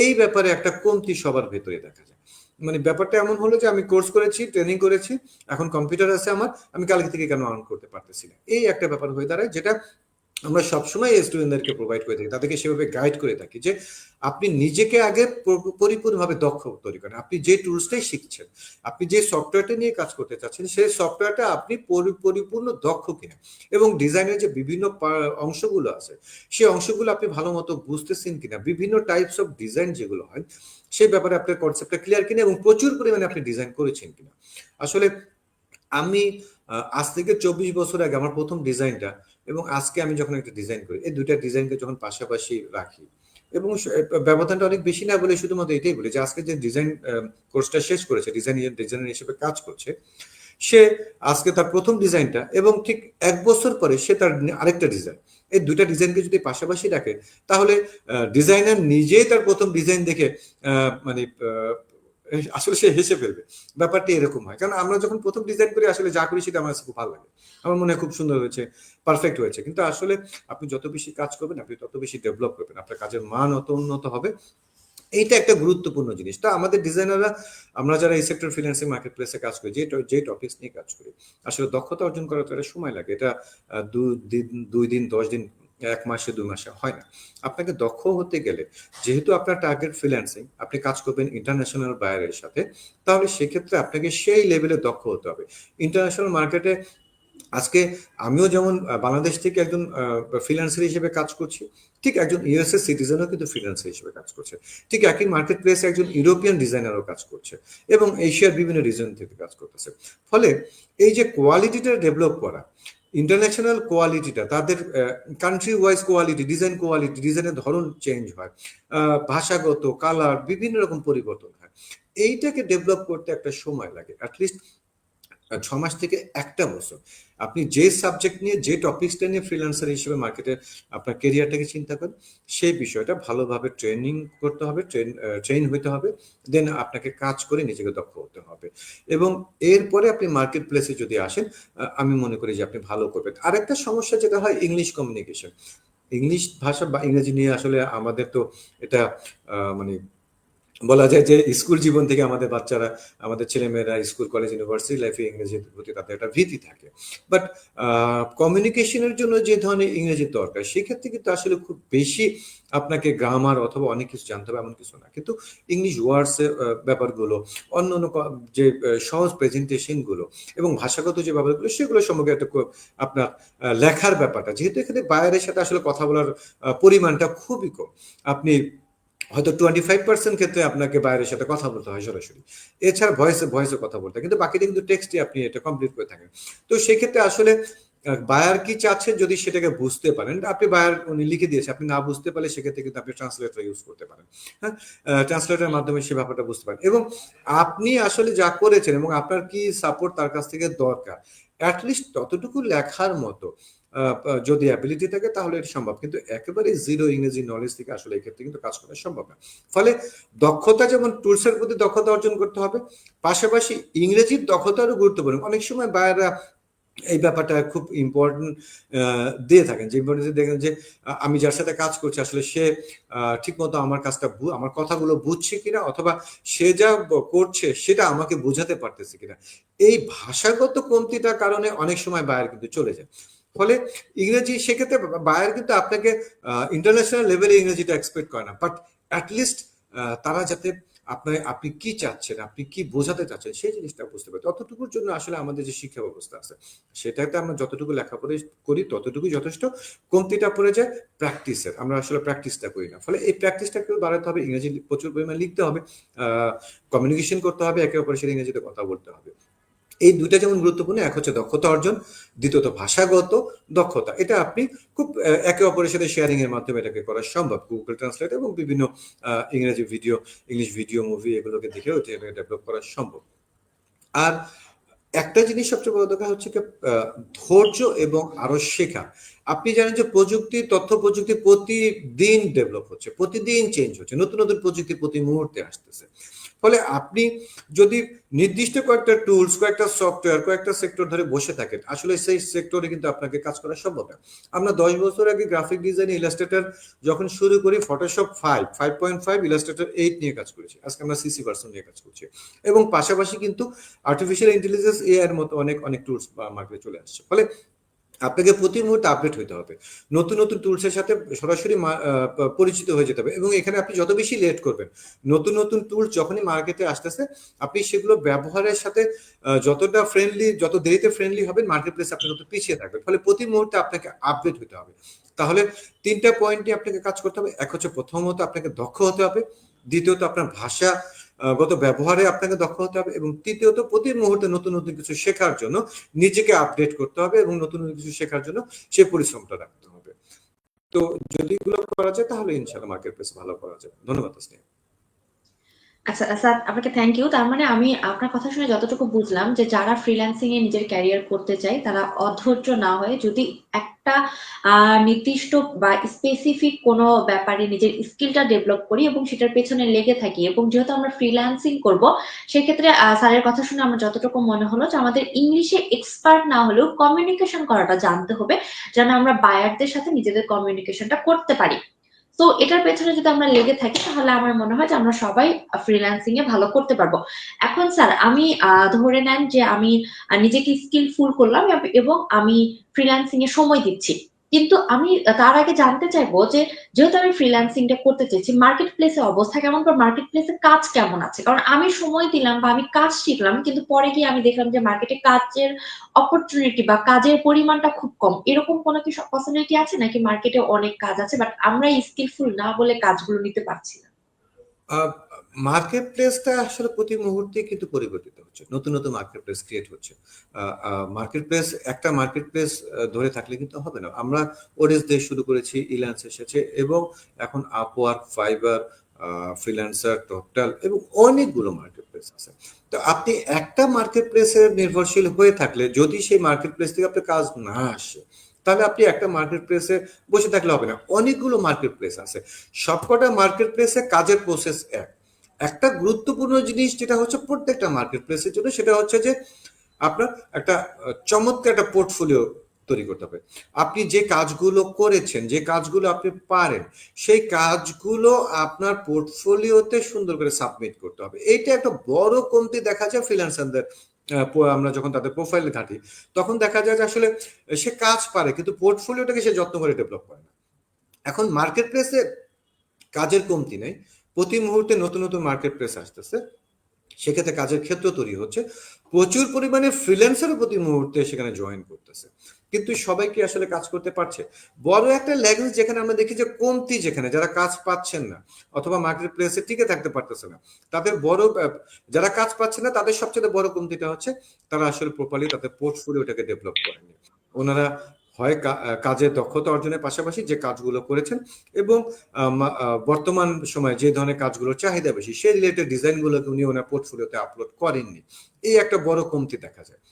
এই ব্যাপারে একটা কমতি সবার ভেতরে দেখা যায়। মানে ব্যাপারটা এমন হলো যে আমি কোর্স করেছি, ট্রেনিং করেছি, এখন কম্পিউটার আছে আমার, আমি কালকে থেকে কেন আর্ন করতে পারতেছি না, এই একটা ব্যাপার হয়ে দাঁড়ায়, যেটা আমরা সবসময় স্টুডেন্টদেরকে প্রোভাইড করে থাকি, তাদেরকে সেভাবে গাইড করে থাকি যে আপনি নিজেকে আগে পরিপূর্ণভাবে দক্ষ তৈরি করেন। আপনি যে টুলসটাই শিখছেন, আপনি যে সফটওয়্যারটা নিয়ে কাজ করতে চাচ্ছেন, সেই সফটওয়্যারটা আপনি পরিপূর্ণ দক্ষ কিনা, এবং ডিজাইনের যে বিভিন্ন অংশগুলো আছে, সেই অংশগুলো আপনি ভালো মতো বুঝতেছেন কিনা, বিভিন্ন টাইপস অফ ডিজাইন যেগুলো হয়, সেই ব্যাপারে আপনার কনসেপ্টটা ক্লিয়ার কিনা, এবং প্রচুর পরিমাণে আপনি ডিজাইন করেছেন কিনা। আসলে আমি আজ থেকে 24 বছর আগে আমার প্রথম ডিজাইনটা, এবং আজকে আমি যখন একটা ডিজাইন করি, এই দুইটা ডিজাইনকে যখন পাশাপাশি রাখি, এবং ব্যবধানটা অনেক বেশি না বলে শুধুমাত্র এটাই বলি যে আজকে যে ডিজাইন কোর্সটা শেষ করেছে, ডিজাইনার হিসেবে কাজ করছে, সে আজকে তার প্রথম ডিজাইনটা, এবং ঠিক 1 বছর পরে সে তার আরেকটা ডিজাইন, এই দুইটা ডিজাইনকে যদি পাশাপাশি রাখে, তাহলে ডিজাইনার নিজেই তার প্রথম ডিজাইন দেখে মানে আসলে সে হেসে ফেলবে। ব্যাপারটা এরকম হয়, কারণ আমরা যখন প্রথম ডিজাইন করি আসলে যা করি সেটা আমার কাছে খুব ভালো লাগে, আমার মনে হয় খুব সুন্দর হয়েছে, পারফেক্ট হয়েছে, কিন্তু আসলে আপনি যত বেশি কাজ করবেন, আপনি তত বেশি ডেভেলপ করবেন, আপনার কাজের মান অত উন্নত হবে। এইটা একটা গুরুত্বপূর্ণ জিনিস। তা আমাদের ডিজাইনাররা, আমরা যারা এই সেক্টর ফ্রিল্যান্সিং মার্কেট প্লেসে কাজ করি, যে টপিকস নিয়ে কাজ করি, আসলে দক্ষতা অর্জন করার তো একটা সময় লাগে। এটা 2 দিন 10 দিন, 1 মাসে 2 মাসে হয় না। আপনাকে দক্ষ হতে গেলে, যেহেতু আপনার টার্গেট ফ্রিল্যান্সিং, আপনি কাজ করবেন ইন্টারন্যাশনাল বায়ারের সাথে, তাহলে সেক্ষেত্রে আপনাকে সেই লেভেলে দক্ষ হতে হবে। ইন্টারন্যাশনাল মার্কেটে আজকে আমিও যেমন বাংলাদেশ থেকে একজন ফ্রিল্যান্সার হিসেবে কাজ করছি, ঠিক একজন ইউএসএ সিটিজেনও কিন্তু ফ্রিল্যান্সার হিসেবে কাজ করছে, ঠিক একই মার্কেট প্লেসে একজন ইউরোপিয়ান ডিজাইনারও কাজ করছে, এবং এশিয়ার বিভিন্ন রিজন থেকে কাজ করতেছে। ফলে এই যে কোয়ালিটিটা ডেভেলপ করা, ইন্টারন্যাশনাল কোয়ালিটিটা, তাদের কান্ট্রি ওয়াইজ কোয়ালিটি, ডিজাইনের ধরন চেঞ্জ হয়, ভাষাগত, কালার, বিভিন্ন রকম পরিবর্তন হয়, এইটাকে ডেভেলপ করতে একটা সময় লাগে, অ্যাটলিস্ট 6 মাস থেকে 1 বছর। আপনি যে সাবজেক্ট নিয়ে, যে টপিকসটা নিয়ে ফ্রিল্যান্সার হিসেবে মার্কেটে আপনার কেরিয়ারটাকে চিন্তা করেন, সেই বিষয়টা ভালোভাবে ট্রেনিং করতে হবে, ট্রেন হইতে হবে, দেন আপনাকে কাজ করে নিজেকে দক্ষ হতে হবে, এবং এরপরে আপনি মার্কেট প্লেসে যদি আসেন, আমি মনে করি যে আপনি ভালো করবেন। আরেকটা সমস্যা যেটা হয়, ইংলিশ কমিউনিকেশন। ইংলিশ ভাষা বা ইংরেজি নিয়ে আসলে আমাদের তো এটা মানে বলা যায় যে স্কুল জীবন থেকে আমাদের বাচ্চারা, আমাদের ছেলেমেয়েরা স্কুল, কলেজ, ইউনিভার্সিটি লাইফে ইংরেজির প্রতি তাদের একটা ভীতি থাকে। বাট কমিউনিকেশনের জন্য যে ধরনের ইংরেজির দরকার, সেক্ষেত্রে কিন্তু আসলে খুব বেশি আপনাকে গ্রামার অথবা অনেক কিছু জানতে হবে এমন কিছু না, কিন্তু ইংলিশ ওয়ার্ডস এর ব্যাপারগুলো, অন্য অন্য যে সহজ প্রেজেন্টেশনগুলো এবং ভাষাগত যে ব্যাপারগুলো, সেগুলো সম্পর্কে একটা আপনার লেখার ব্যাপারটা, যেহেতু এখানে বাইরের সাথে আসলে কথা বলার পরিমাণটা খুবই কম, আপনি হয়তো 25% ক্ষেত্রে আপনাকে বাইরের সাথে কথা বলতে হয় সরাসরি, এছাড়া ভয়েসে কথা বলতে হয়, কিন্তু বাকিটা কিন্তু টেক্সটে আপনি এটা কমপ্লিট করে থাকেন। তো সেক্ষেত্রে আসলে বায়ার কি চাচ্ছেন যদি সেটাকে বুঝতে পারেন, আপনি বায়ার উনি লিখে দিয়েছে, আপনি না বুঝতে পারলে সেক্ষেত্রে কিন্তু আপনি ট্রান্সলেটর ইউজ করতে পারেন। হ্যাঁ, ট্রান্সলেটরের মাধ্যমে সে ব্যাপারটা বুঝতে পারেন, এবং আপনি আসলে যা করেছেন এবং আপনার কি সাপোর্ট তার কাছ থেকে দরকার, অ্যাটলিস্ট ততটুকু লেখার মতো যদি অ্যাবিলিটি থাকে, তাহলে এটা সম্ভব, কিন্তু একেবারে জিরো ইংরেজি নলেজ থেকে আসলে এক্ষেত্রে কিন্তু কাজ করা সম্ভব না। ফলে দক্ষতা, যেমন টুলসের প্রতি দক্ষতা অর্জন করতে হবে, পাশাপাশি ইংরেজির দক্ষতারও গুরুত্বপূর্ণ। অনেক সময় বায়াররা এই ব্যাপারটা খুব ইম্পর্টেন্ট দিয়ে থাকেন, যে ইম্পর্টেন্স দেখেন যে আমি যার সাথে কাজ করছি আসলে সে ঠিক মতো আমার কাজটা, আমার কথাগুলো বুঝছে কিনা, অথবা সে যা করছে সেটা আমাকে বোঝাতে পারতেছে কিনা। এই ভাষাগত কমতিটার কারণে অনেক সময় বায়ার কিন্তু চলে যায়। ফলে ইংরেজি, সেক্ষেত্রে বায়ার কিন্তু আপনাকে ইন্টারন্যাশনাল লেভেলে ইংরেজিটা এক্সপেক্ট করে না, বাট অ্যাটলিস্ট তারা যাতে আপনি কি চাচ্ছেন, আপনি কি বোঝাতে চাচ্ছেন, সেই জিনিসটা বুঝতে পারে। ততটুকুর জন্য আসলে আমাদের যে শিক্ষা ব্যবস্থা আছে, সেটাতে আমরা যতটুকু লেখাপড়া করি ততটুকুই যথেষ্ট। কমতিটা পড়ে যায় প্র্যাকটিসের, আমরা আসলে প্র্যাকটিসটা করি না। ফলে এই প্র্যাকটিসটাকে বাড়াতে হবে, ইংরেজি প্রচুর পরিমাণে লিখতে হবে, কমিউনিকেশন করতে হবে, একে অপরের সাথে ইংরেজিতে কথা বলতে হবে। এই দুইটা যেমন গুরুত্বপূর্ণ, এক হচ্ছে দক্ষতা অর্জন, দ্বিতীয়ত ভাষাগত দক্ষতা। এটা আপনি খুব একে অপরের সাথে শেয়ারিং এর মাধ্যমে এটাকে করা সম্ভব, গুগল ট্রান্সলেট এবং বিভিন্ন ইংরেজি ভিডিও, ইংলিশ ভিডিও, মুভি, এগুলোকে দেখেও এটা ডেভেলপ করা সম্ভব। আর একটা জিনিস সবচেয়ে বড় দরকার হচ্ছে কি ধৈর্য এবং আরো শেখা। আপনি জানেন যে প্রযুক্তি, তথ্য প্রযুক্তি প্রতিদিন ডেভেলপ হচ্ছে, প্রতিদিন চেঞ্জ হচ্ছে, নতুন নতুন প্রযুক্তি প্রতি মুহূর্তে আসতেছে। ফলে আপনি যদি নির্দিষ্ট কয়েকটা টুলস, কয়েকটা সফটওয়্যার, কয়েকটা সেক্টর ধরে বসে থাকেন, আসলে সেই সেক্টরে কিন্তু আপনাকে কাজ করা সম্ভব না। আমরা 10 বছর আগে গ্রাফিক ডিজাইন, ইলাস্ট্রেটর যখন শুরু করি, ফটোশপ 5.5, ইলাস্ট্রেটর 8 নিয়ে কাজ করেছি। আজকে আমরা সিসি ভার্সন নিয়ে কাজ করছি, এবং পাশাপাশি কিন্তু আর্টিফিশিয়াল ইন্টেলিজেন্স, এআই এর মতো অনেক অনেক টুলস মার্কেটে চলে আসছে। ফলে আপনাকে প্রতি মুহূর্তে আপডেট হতে হবে, নতুন নতুন টুলসের সাথে সরাসরি পরিচিত হয়ে যেতে হবে। এবং এখানে আপনি যত বেশি লেট করবেন, নতুন নতুন টুলস যখনই মার্কেটে আসতেছে, আপনি সেগুলো ব্যবহারের সাথে যতটা ফ্রেন্ডলি, যত দেরিতে ফ্রেন্ডলি হবেন, মার্কেট প্লেস আপনি তত পিছিয়ে থাকবেন। ফলে প্রতি মুহূর্তে আপনাকে আপডেট হতে হবে। তাহলে 3টা পয়েন্ট নিয়ে আপনাকে কাজ করতে হবে। এক হচ্ছে প্রথমত আপনাকে দক্ষ হতে হবে, দ্বিতীয়ত আপনার ভাষা গত ব্যবহারে আপনাকে দক্ষ হতে হবে, এবং তৃতীয়ত প্রতি মুহূর্তে নতুন নতুন কিছু শেখার জন্য নিজেকে আপডেট করতে হবে, এবং নতুন নতুন কিছু শেখার জন্য সেই পরিশ্রমটা রাখতে হবে। তো যদি এগুলো করা যায়, তাহলে ইনশাআল্লাহ মার্কেট প্লেস ভালো করা যাবে। ধন্যবাদ তাসনিয়া। আচ্ছা স্যার, আপনাকে থ্যাংক ইউ। তার মানে আমি আপনার কথা শুনে যতটুকু বুঝলাম যে যারা ফ্রিল্যান্সিং এ নিজের ক্যারিয়ার করতে চায় তারা অধৈর্য না হয়ে যদি একটা নির্দিষ্ট বা স্পেসিফিক কোনো ব্যাপারে নিজের স্কিলটা ডেভেলপ করি এবং সেটার পেছনে লেগে থাকি, এবং যেহেতু আমরা ফ্রিল্যান্সিং করব সেক্ষেত্রে স্যারের কথা শুনে আমার যতটুকু মনে হলো যে আমাদের ইংলিশে এক্সপার্ট না হলেও কমিউনিকেশন করাটা জানতে হবে, যেন আমরা বায়ারদের সাথে নিজেদের কমিউনিকেশনটা করতে পারি। তো এটার পেছনে যদি আমরা লেগে থাকি তাহলে আমার মনে হয় যে আমরা সবাই ফ্রিল্যান্সিং এ ভালো করতে পারবো। এখন স্যার আমি ধরে নেন যে আমি নিজেকে স্কিলফুল করলাম এবং আমি ফ্রিল্যান্সিং এ সময় দিচ্ছি, কিন্তু আমি তার আগে জানতে চাইবো যে যেহেতু আমি ফ্রিল্যান্সিংটা করতে চাইছি, মার্কেট প্লেসে অবস্থা কেমন বা মার্কেট প্লেসে কাজ কেমন আছে? কারণ আমি সময় দিলাম বা আমি কাজ শিখলাম, কিন্তু পরে গিয়ে আমি দেখলাম যে মার্কেটে কাজের অপরচুনিটি বা কাজের পরিমাণটা খুব কম। এরকম কোনো কি পসিবিলিটি আছে নাকি মার্কেটে অনেক কাজ আছে বাট আমরা স্কিলফুল না বলে কাজগুলো নিতে পারছি না? মার্কেট প্লেসটা আসলে প্রতি মুহূর্তে কিন্তু পরিবর্তিত হচ্ছে, নতুন নতুন মার্কেট প্লেস ক্রিয়েট হচ্ছে। মার্কেট প্লেস, একটা মার্কেট প্লেস ধরে থাকলে কিন্তু হবে না। আমরা ওরেস দিয়ে শুরু করেছি, ইলান্স এসেছে, এবং এখন আপওয়ার্ক, ফাইবার, ফ্রিল্যান্সার, টোটাল, এবং অনেকগুলো মার্কেট প্লেস আছে। তো আপনি একটা মার্কেট প্লেসের নির্ভরশীল হয়ে থাকলে, যদি সেই মার্কেট প্লেস থেকে আপনার কাজ না আসে, তাহলে আপনি একটা মার্কেট প্লেসে বসে থাকলে হবে না। অনেকগুলো মার্কেট প্লেস আছে, সবকটা মার্কেট প্লেসে কাজের প্রসেস এক। একটা গুরুত্বপূর্ণ জিনিস যেটা হচ্ছে প্রত্যেকটা মার্কেট প্লেসের জন্য, সেটা হচ্ছে যে আপনার একটা চমৎকার একটা পোর্টফোলিও তৈরি করতে হবে। আপনি যে কাজগুলো করেছেন, যে কাজগুলো আপনি পারেন, সেই কাজগুলো আপনার পোর্টফোলিওতে সুন্দর করে সাবমিট করতে হবে। এইটা একটা বড় কমতি দেখা যায় ফ্রিল্যান্সারদের। আমরা যখন তাদের প্রোফাইল ঘাঁটি, তখন দেখা যায় যে আসলে সে কাজ পারে, কিন্তু পোর্টফোলিওটাকে সে যত্ন করে ডেভেলপ করে না। এখন মার্কেট প্লেসে কাজের কমতি নেই, প্রতি মুহূর্তে নতুন নতুন মার্কেট প্লেস আসতেছে, সেক্ষেত্রে কাজের ক্ষেত্র তৈরি হচ্ছে, প্রচুর পরিমাণে ফ্রিল্যান্সারও প্রতি মুহূর্তে সেখানে জয়েন করতেছে, কিন্তু সবাই কি আসলে কাজ করতে পারছে? বড় একটা ল্যাগুয়েজ যেখানে আমরা দেখি যে কমতি, যেখানে যারা কাজ পাচ্ছেন না অথবা মার্কেট প্লেসে টিকে থাকতে পারতেছে না, তাদের বড় যারা কাজ পাচ্ছে না তাদের সবচেয়ে বড় কমতিটা হচ্ছে তারা আসলে প্রপারলি তাদের পোর্টফোলিওটাকে ডেভেলপ করেনি। ওনারা হয় কাজের দক্ষতা অর্জনের পাশাপাশি যে কাজগুলো করেছেন, এবং বর্তমান সময়ে যে ধরনের কাজগুলোর চাহিদা বেশি, সেই রিলেটেড ডিজাইনগুলোকে উনি ওনার পোর্টফোলিওতে আপলোড করেননি। এই একটা বড় কমতি দেখা যায়।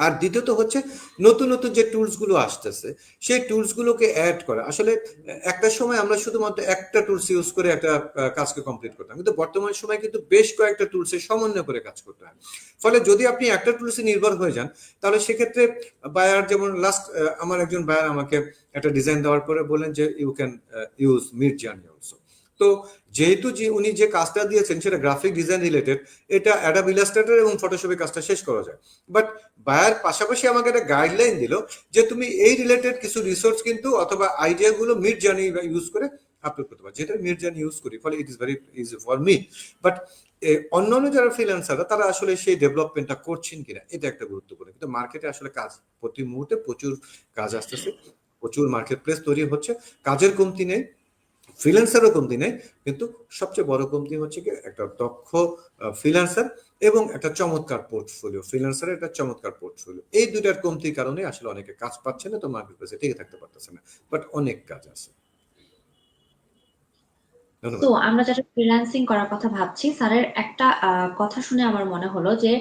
আর দ্বিতীয়ত হচ্ছে নতুন নতুন যে টুলস গুলো আসতেছে, সেই টুলস গুলোকে অ্যাড করা। আসলে একটা সময় আমরা শুধুমাত্র একটা টুলস ইউজ করে একটা কাজকে কমপ্লিট করতাম, কিন্তু বর্তমান সময় কিন্তু বেশ কয়েকটা টুলসের সমন্বয় করে কাজ করতে হয়। ফলে যদি আপনি একটা টুলসে নির্ভর হয়ে যান, তাহলে সেক্ষেত্রে বায়ার, যেমন লাস্ট আমার একজন বায়ার আমাকে একটা ডিজাইন দেওয়ার পরে বলেন যে you can use Midjourney also. তো যেহেতু যে উনি যে কাজটা দিয়েছেন সেটা গ্রাফিক ডিজাইন রিলেটেড, এটা অ্যাডোব ইলাস্ট্রেটর এবং ফটোশপে কাজটা শেষ করা যায়। বাট বায়ার পাশাপাশি আমাকে একটা গাইডলাইন দিল যে তুমি এই রিলেটেড কিছু রিসোর্স কিন্তু অথবা আইডিয়া গুলো মিড জার্নি ইউজ করে আপলোড করতে পারো, যেটা মিড জার্নি ইউজ করি, ফলে it is very easy for me. But অন্যান্য যারা ফ্রিল্যান্সাররা, তারা আসলে সেই ডেভেলপমেন্টটা করছেন কিনা, এটা একটা গুরুত্বপূর্ণ। কিন্তু মার্কেটে আসলে কাজ প্রতি মুহূর্তে প্রচুর কাজ আসতেছে, প্রচুর মার্কেট প্লেস তৈরি হচ্ছে, কাজের কমতি নেই, ফ্রিল্যান্সারও কমতি নেই, কিন্তু সবচেয়ে বড় কমতি হচ্ছে কি একটা দক্ষ ফ্রিল্যান্সার এবং একটা চমৎকার পোর্টফোলিও। ফ্রিল্যান্সারের একটা চমৎকার পোর্টফোলিও, এই দুইটার কমতির কারণে আসলে অনেকে কাজ পাচ্ছে না, তো মার্কেট প্লেসে টিকে থাকতে পারতেছে না। বাট অনেক কাজ আছে। তো ধন্যবাদ। আমরা যারা ফ্রিল্যান্সিং করার কথা ভাবছি, স্যারের একটা কথা শুনে আমার মনে হলো যে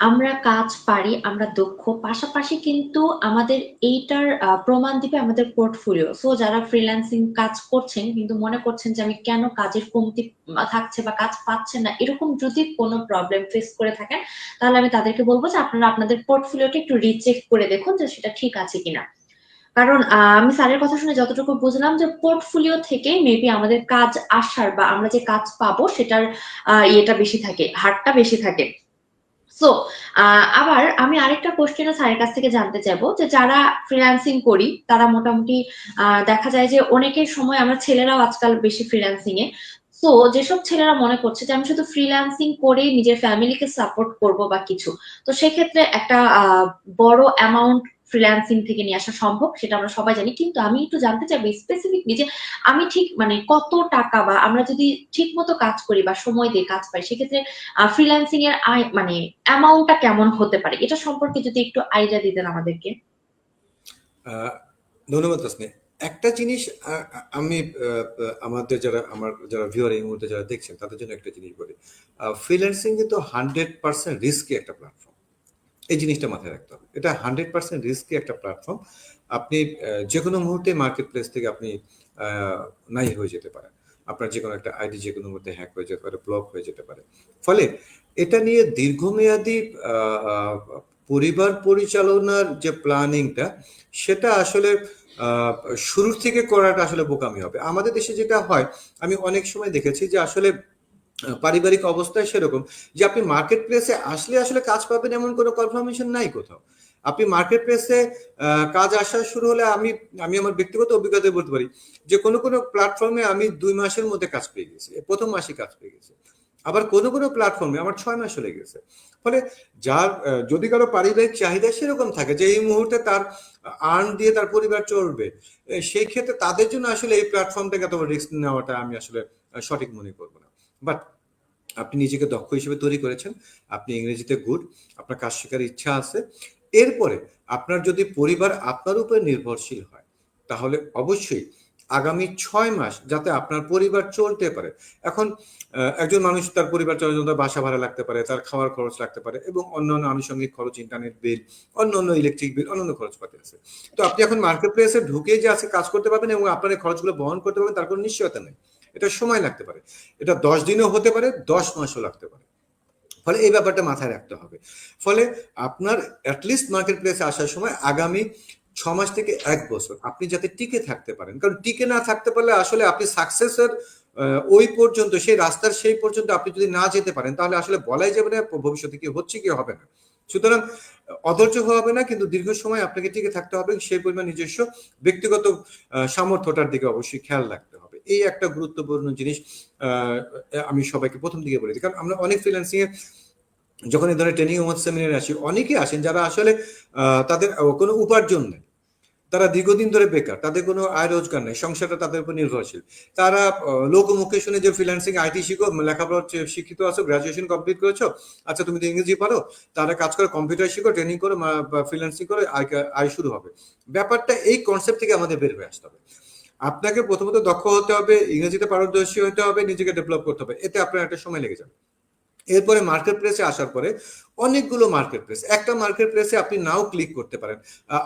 আমরা কাজ পারি, আমরা দক্ষ, পাশাপাশি কিন্তু আমাদের এইটার প্রমাণ দিবে আমাদের পোর্টফোলিও। সো যারা ফ্রিল্যান্সিং কাজ করছেন কিন্তু মনে করছেন যে আমি কেন কাজের কমতি থাকছে বা কাজ পাচ্ছেন না, এরকম যদি কোনো প্রবলেম ফেস করে থাকেন, তাহলে আমি তাদেরকে বলবো যে আপনারা আপনাদের পোর্টফোলিওটা একটু রিচেক করে দেখুন যে সেটা ঠিক আছে কিনা। কারণ আমি স্যারের কথা শুনে যতটুকু বুঝলাম যে পোর্টফোলিও থেকে মেবি আমাদের কাজ আসার বা আমরা যে কাজ পাবো সেটার ইয়েটা বেশি থাকে, হারটা বেশি থাকে। সো আবার আমি আরেকটা কোশ্চেনও স্যারের কাছ থেকে জানতে চাইবো যে যারা ফ্রিল্যান্সিং করি তারা মোটামুটি দেখা যায় যে অনেকের সময় আমরা ছেলেরাও আজকাল বেশি ফ্রিল্যান্সিং এ। তো যেসব ছেলেরা মনে করছে যে আমি শুধু ফ্রিল্যান্সিং করে নিজের ফ্যামিলিকে সাপোর্ট করব বা কিছু, তো সেক্ষেত্রে একটা বড় অ্যামাউন্ট ফ্রিল্যান্সিং থেকে নিয়ে আসা সম্ভব, সেটা আমরা সবাই জানি, কিন্তু আমি একটু জানতে চাইবো স্পেসিফিকলি যে আমি ঠিক মানে কত টাকা বা আমরা যদি ঠিক মতো কাজ করি বা সময় দিয়ে কাজ পাই, সেক্ষেত্রে ফ্রিল্যান্সিং এর আয় মানে অ্যামাউন্টটা কেমন হতে পারে, এটা সম্পর্কে যদি একটু আইডিয়া দিতেন আমাদেরকে। আহ, ধন্যবাদ তাসনি। একটা জিনিস আমি আমাদের যারা ভিউয়ার এই মুহূর্তে যারা দেখছেন তাদের জন্য একটা জিনিস বলি। ফ্রিল্যান্সিং কিন্তু 100% রিস্কি একটা প্ল্যাটফর্ম। এই জিনিসটা মাথায় রাখতে হবে, এটা 100% রিস্কি একটা প্ল্যাটফর্ম। আপনি যে কোনো মুহূর্তে মার্কেট প্লেস থেকে আপনি নাই হয়ে যেতে পারেন। আপনার যে কোনো একটা আইডি যে কোনো মুহূর্তে হ্যাক হয়ে যেতে পারে, ব্লক হয়ে যেতে পারে। ফলে এটা নিয়ে দীর্ঘমেয়াদী আহ, পরিবার পরিচালনার যে প্ল্যানিংটা, সেটা আসলে আহ, শুরুর থেকে করাটা আসলে বোকামি হবে। আমাদের দেশে যেটা হয়, আমি অনেক সময় দেখেছি যে আসলে পারিবারিক অবস্থায় সেরকম যে আপনি মার্কেট প্লেসে আসলে আসলে কাজ পাবেন এমন কোনো কনফার্মেশন নাই কোথাও। আপনি মার্কেট প্লেসে কাজ আসা শুরু হলে আমি আমি আমার ব্যক্তিগত অভিজ্ঞতায় বলতে পারি যে কোনো কোনো প্ল্যাটফর্মে আমি 2 মাসের মধ্যে কাজ পেয়ে গেছি, প্রথম মাসে কাজ পেয়ে গেছি। আবার কোনো কোনো প্ল্যাটফর্মে আমার 6 মাস চলে গেছে। ফলে যার যদি কারো পারিবারিক চাহিদা সেরকম থাকে যে এই মুহূর্তে তার আর্ন দিয়ে তার পরিবার চলবে, সেই ক্ষেত্রে তাদের জন্য আসলে এই প্ল্যাটফর্মটাকে এত রিস্ক নেওয়াটা আমি আসলে সঠিক মনে করবো না। বাট আপনি নিজেকে দক্ষ হিসেবে তৈরি করেছেন, আপনি ইংরেজিতে গুড, আপনার কাজ শেখার ইচ্ছা আছে। এরপরে আপনার যদি পরিবার আপনার উপরে নির্ভরশীল হয়, তাহলে অবশ্যই আগামী 6 মাস যাতে আপনার পরিবার চলতে পারে। এখন একজন মানুষ তার পরিবার চলার জন্য তার বাসা ভাড়া লাগতে পারে, তার খাওয়ার খরচ লাগতে পারে, এবং অন্যান্য আনুষঙ্গিক খরচ, ইন্টারনেট বিল, অন্যান্য ইলেকট্রিক বিল, অন্যান্য খরচপাতি আছে। তো আপনি এখন মার্কেট প্লেসে ঢুকে যে আজকে কাজ করতে পারবেন এবং আপনার এই খরচগুলো বহন করতে পারবেন তার কোনো নিশ্চয়তা নেই। এটা সময় লাগতে পারে, এটা 10 দিনও হতে পারে, 10 মাসও লাগতে পারে। ফলে এই ব্যাপারটা মাথায় রাখতে হবে। ফলে আপনার অ্যাটলিস্ট মার্কেট প্লেসে আসার সময় আগামী 6 মাস থেকে 1 বছর আপনি যাতে টিকে থাকতে পারেন, কারণ টিকে না থাকতে পারলে আসলে আপনি সাকসেসের ওই পর্যন্ত, সেই রাস্তার সেই পর্যন্ত আপনি যদি না যেতে পারেন তাহলে আসলে বলাই যাবে না ভবিষ্যতে কি হচ্ছে কি হবে না। সুতরাং অধৈর্য হবে না, কিন্তু দীর্ঘ সময় আপনাকে টিকে থাকতে হবে, সেই পরিমাণ নিজস্ব ব্যক্তিগত সামর্থ্যটার দিকে অবশ্যই খেয়াল রাখতে হবে। এই একটা গুরুত্বপূর্ণ জিনিস আমি সবাইকে প্রথম দিকে বলে দিই। কারণ আমরা অনেক ফ্রিল্যান্সিং এ যখন এই ধরনের ট্রেনিং এবং সেমিনারে আসি, অনেকেই আসেন যারা আসলে তাদের কোনো উপার্জন নেই, তারা দীর্ঘদিন ধরে বেকার, তাদের কোনো আয় রোজগার নেই, সংসারটা তাদের উপর নির্ভরশীল। তারা লোকমুখে শুনে যে ফ্রিল্যান্সিং আইটি শিখো, লেখাপড়া শিক্ষিত আছো, গ্রাজুয়েশন কমপ্লিট করেছো, আচ্ছা তুমি তো ইংরেজি পারো, তারা কাজ করে কম্পিউটার শিখো, ট্রেনিং করো, ফ্রিল্যান্সিং করে আয় শুরু হবে। ব্যাপারটা এই কনসেপ্ট থেকে আমাদের বের হয়ে আসতে হবে। আপনাকে প্রথমত দক্ষ হতে হবে, ইংরেজিতে পারদর্শী হতে হবে, নিজেকে ডেভেলপ করতে হবে, এতে আপনার একটা সময় লেগে যাবে। এরপরে মার্কেট প্লেসে আসার পরে অনেকগুলো মার্কেট প্লেস, একটা মার্কেট প্লেসে আপনি নাও ক্লিক করতে পারেন,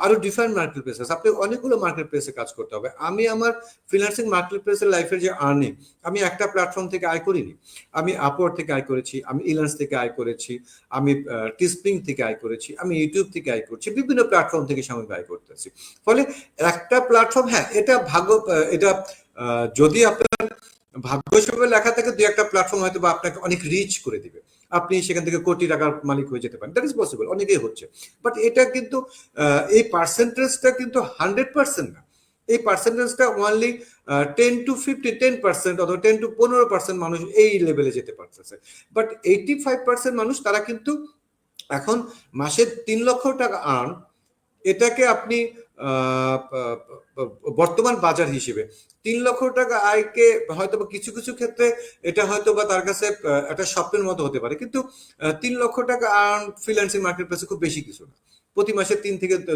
আরো ডিফারেন্ট মার্কেট প্লেস আছে, আপনি অনেকগুলো মার্কেট প্লেসে কাজ করতে হবে। আমি আমার ফ্রিল্যান্সিং মার্কেট প্লেসের লাইফের যে আর্নিং, আমি একটা প্ল্যাটফর্ম থেকে আয় করিনি, আমি আপওয়ার্ড থেকে আয় করেছি, আমি ইলান্স থেকে আয় করেছি, আমি টিস্পিং থেকে আয় করেছি, আমি ইউটিউব থেকে আয় করছি, বিভিন্ন প্ল্যাটফর্ম থেকে সাময়িক আয় করতেছি। ফলে একটা প্ল্যাটফর্ম, হ্যাঁ এটা ভাগ্য, এটা যদি আপনার ভাগ্য হিসেবে লেখা থাকে, দু একটা প্ল্যাটফর্ম হয়তো বা আপনাকে অনেক রিচ করে দিবে, আপনি সেখান থেকে কোটি টাকার মালিক হয়ে যেতে পারেন, দ্যাট ইজ পসিবল, অনেকেই হচ্ছে। বাট এটা কিন্তু এই পার্সেন্টেজটা কিন্তু 100% না। এই পার্সেন্টেজটা ওনলি 10 to 15, 10% অথবা 10 to 15% মানুষ এই লেভেলে যেতে পারতেছে। বাট 85% মানুষ তারা কিন্তু এখন মাসে 3 লক্ষ টাকা আর্ন, এটাকে আপনি বর্তমান বাজার হিসেবে 3 লক্ষ টাকা আয়কে হয়তো বা কিছু কিছু ক্ষেত্রে এটা হয়তো বা তার কাছে একটা স্বপ্নের মতো হতে পারে, কিন্তু 3 লক্ষ টাকা আর্ন ফ্রিল্যান্সিং মার্কেট প্লেসে খুব বেশি কিছু না। প্রতি মাসে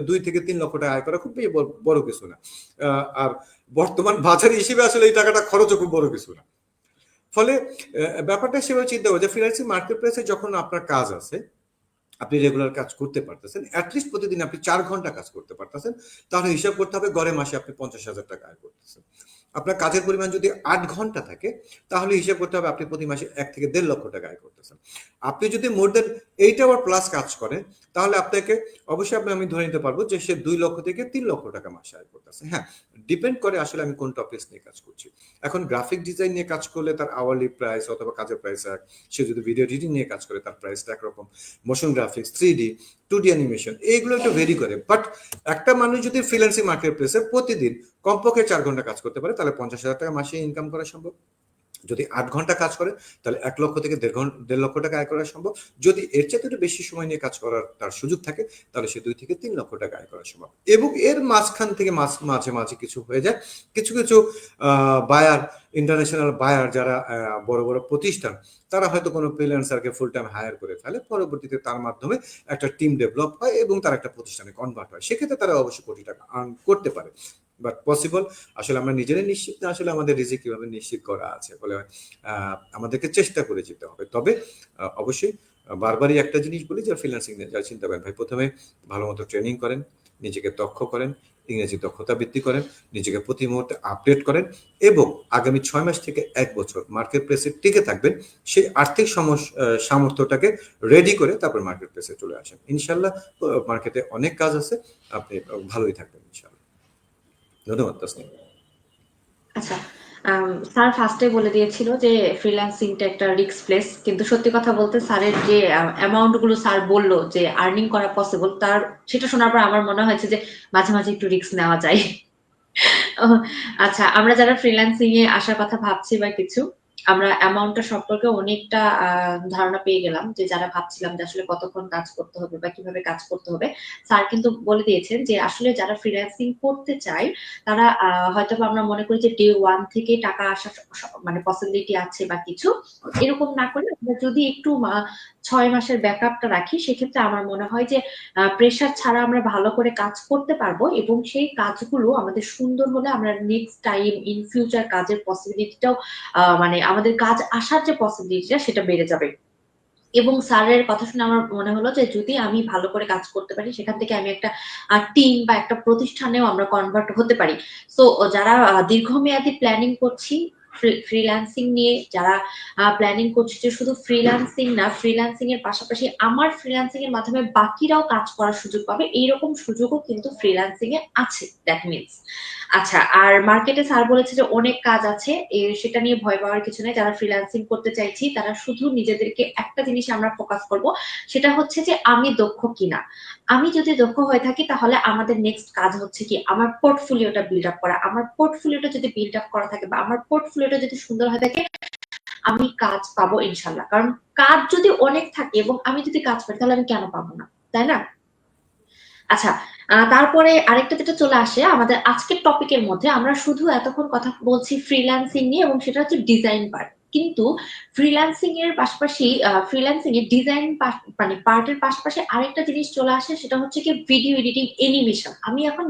2 থেকে 3 লক্ষ টাকা আয় করা খুব বেশি বড় কিছু না। আর বর্তমান বাজার হিসেবে আসলে এই টাকাটা খরচও খুব বড় কিছু না। ফলে ব্যাপারটা সেভাবে চিন্তা করো যে ফ্রিল্যান্সিং মার্কেট প্লেসে যখন আপনার কাজ আছে, আপনি রেগুলার কাজ করতে পারতেছেন, অ্যাটলিস্ট প্রতিদিন আপনি 4 ঘন্টা কাজ করতে পারতেছেন, তাহলে হিসাব করতে হবে গড়ে মাসে আপনি 50,000 টাকা আয় করতেছেন। আপনার কাজের পরিমাণ যদি 8 ঘন্টা থাকে, তাহলে হিসাব করতে হবে আপনি প্রতি মাসে 1 থেকে 1.5 লক্ষ টাকা আয় করতেছেন। আপনি যদি মোর দেন 8 আওয়ার প্লাস কাজ করেন, তাহলে আপনাকে অবশ্যই আমি ধরে নিতে পারবো যে সে 2 লক্ষ থেকে 3 লক্ষ টাকা মাসে আয় করতেছে। হ্যাঁ, ডিপেন্ড করে আসলে আমি কোন টপিকস নিয়ে কাজ করছি। এখন গ্রাফিক ডিজাইন নিয়ে কাজ করলে তার আওয়ারলি প্রাইস অথবা কাজের প্রাইস এক, সে যদি ভিডিও এডিটিং নিয়ে কাজ করে তার প্রাইসটা একরকম, motion graphics, 3D, 2D animation, এইগুলো একটু ভেরি করে। বাট একটা মানুষ যদি ফ্রিল্যান্সিং মার্কেট প্লেসে প্রতিদিন কমপক্ষে 4 ঘন্টা কাজ করতে পারে, তাহলে 50,000 টাকা মাসে ইনকাম করা সম্ভব। যদি 8 ঘন্টা কাজ করে, তাহলে 1 লক্ষ থেকে 1.5 লক্ষ টাকা আয় করা সম্ভব। যদি এর চেয়ে একটু বেশি সময় নিয়ে কাজ করার তার সুযোগ থাকে, তাহলে সে 2 থেকে 3 লক্ষ টাকা আয় করা সম্ভব। এবং এর মাঝখান থেকে মাঝে মাঝে কিছু হয়ে যায়, কিছু কিছু বায়ার, ইন্টারন্যাশনাল বায়ার যারা বড় বড় প্রতিষ্ঠান, তারা হয়তো কোনো ফ্রিল্যান্সারকে ফুল টাইম হায়ার করে ফেলে, পরবর্তীতে তার মাধ্যমে একটা টিম ডেভেলপ হয় এবং তার একটা প্রতিষ্ঠানে কনভার্ট হয়। সেক্ষেত্রে তারা অবশ্যই কোটি টাকা আর্ন করতে পারে। বাট পসিবল আসলে আমরা নিজেরাই নিশ্চিত না আসলে আমাদের রিজিক কিভাবে নিশ্চিত করা আছে, ফলে আমাদেরকে চেষ্টা করে যেতে হবে। তবে অবশ্যই বারবারই একটা জিনিস বলি, যারা ফ্রিল্যান্সিং নিয়ে যারা চিন্তা করেন, ভাই প্রথমে ভালো মতো ট্রেনিং করেন, নিজেকে দক্ষ করেন, ইংরেজি দক্ষতা বৃদ্ধি করেন, নিজেকে প্রতি মুহূর্তে আপডেট করেন এবং আগামী 6 মাস থেকে 1 বছর মার্কেট প্লেসে টিকে থাকবেন। সেই আর্থিক সামর্থ্যটাকে রেডি করে তারপর মার্কেট প্লেসে চলে আসেন। ইনশাল্লাহ মার্কেটে অনেক কাজ আছে, আপনি ভালোই থাকবেন ইনশাল্লাহ। ধন্যবাদ তাসনিম। আচ্ছা, স্যার ফার্স্টে বলে দিয়েছিল যে ফ্রিল্যান্সিংটা একটা রিস্ক প্লেস, কিন্তু সত্যি কথা বলতে স্যারের যে অ্যামাউন্ট গুলো স্যার বললো যে আর্নিং করা পসিবল, তার সেটা শোনার পর আমার মনে হয়েছে যে মাঝে মাঝে একটু রিস্ক নেওয়া যায়। আচ্ছা, আমরা যারা ফ্রিল্যান্সিং এ আসার কথা ভাবছি বা কিছু, আমরা অ্যামাউন্টটা সম্পর্কে অনেকটা ধারণা পেয়ে গেলাম, যে যারা ভাবছিলাম যে আসলে কতক্ষণ কাজ করতে হবে বা কিভাবে কাজ করতে হবে, স্যার কিন্তু বলে দিয়েছেন যে আসলে যারা ফ্রিল্যান্সিং করতে চায় তারা হয়তো আমরা মনে করি যে ডে ওয়ান থেকে টাকা আসার মানে পসিবিলিটি আছে বা কিছু, এরকম না করে আমরা যদি একটু 6 মাসের ব্যাকআপটা রাখি, সেক্ষেত্রে আমার মনে হয় যে প্রেশার ছাড়া আমরা ভালো করে কাজ করতে পারবো এবং সেই কাজগুলো আমাদের সুন্দর হলে আমরা নেক্সট টাইম ইন ফিউচার কাজের পসিবিলিটিটাও মানে আমাদের কাজ আসার যে পসিবিলিটিটা সেটা বেড়ে যাবে। এবং স্যারের কথা শুনে আমার মনে হলো যে যদি আমি ভালো করে কাজ করতে পারি, সেখান থেকে আমি একটা টিম বা একটা প্রতিষ্ঠানেও আমরা কনভার্ট হতে পারি। সো যারা দীর্ঘমেয়াদী প্ল্যানিং করছি ফ্রিল্যান্সিং নিয়ে, যারা প্ল্যানিং করছি যে শুধু ফ্রিল্যান্সিং না, ফ্রিল্যান্সিং এর পাশাপাশি আমার ফ্রিল্যান্সিং এর মাধ্যমে বাকিরাও কাজ করার সুযোগ পাবে, এইরকম সুযোগও কিন্তু ফ্রিল্যান্সিং এ আছে, দ্যাট মিনস। আচ্ছা, আর মার্কেটে স্যার বলেছে যে অনেক কাজ আছে, সেটা নিয়ে ভয় পাওয়ার কিছু নেই। যারা ফ্রিল্যান্সিং করতে চাইছি তারা শুধু নিজেদেরকে একটা জিনিস আমরা ফোকাস করব, সেটা হচ্ছে যে আমি দক্ষ কিনা। আমি যদি দক্ষ হয়ে থাকি, তাহলে আমাদের নেক্সট কাজ হচ্ছে কি আমার পোর্টফোলিওটা বিল্ড আপ করা। আমার পোর্টফোলিওটা যদি বিল্ড আপ করা থাকে বা আমার পোর্টফোলিওটা যদি সুন্দর হয়ে থাকে, আমি কাজ পাবো ইনশাল্লাহ। কারণ কাজ যদি অনেক থাকে এবং আমি যদি কাজ পাই, তাহলে আমি কেন পাবো না, তাই না? আচ্ছা, তারপরে আরেকটা যেটা চলে আসে আমাদের আজকের টপিকের মধ্যে, আমরা শুধু এতক্ষণ কথা বলছি ফ্রিল্যান্সিং নিয়ে এবং সেটা হচ্ছে ডিজাইন পার্ট, কিন্তু ফ্রিল্যান্সিং এর পাশাপাশি ফ্রিল্যান্সিং এর ডিজাইন মানে পার্টের পাশাপাশি আরেকটা জিনিস চলে আসে, সেটা হচ্ছে কি ভিডিও এডিটিং, অ্যানিমেশন। আমি এখন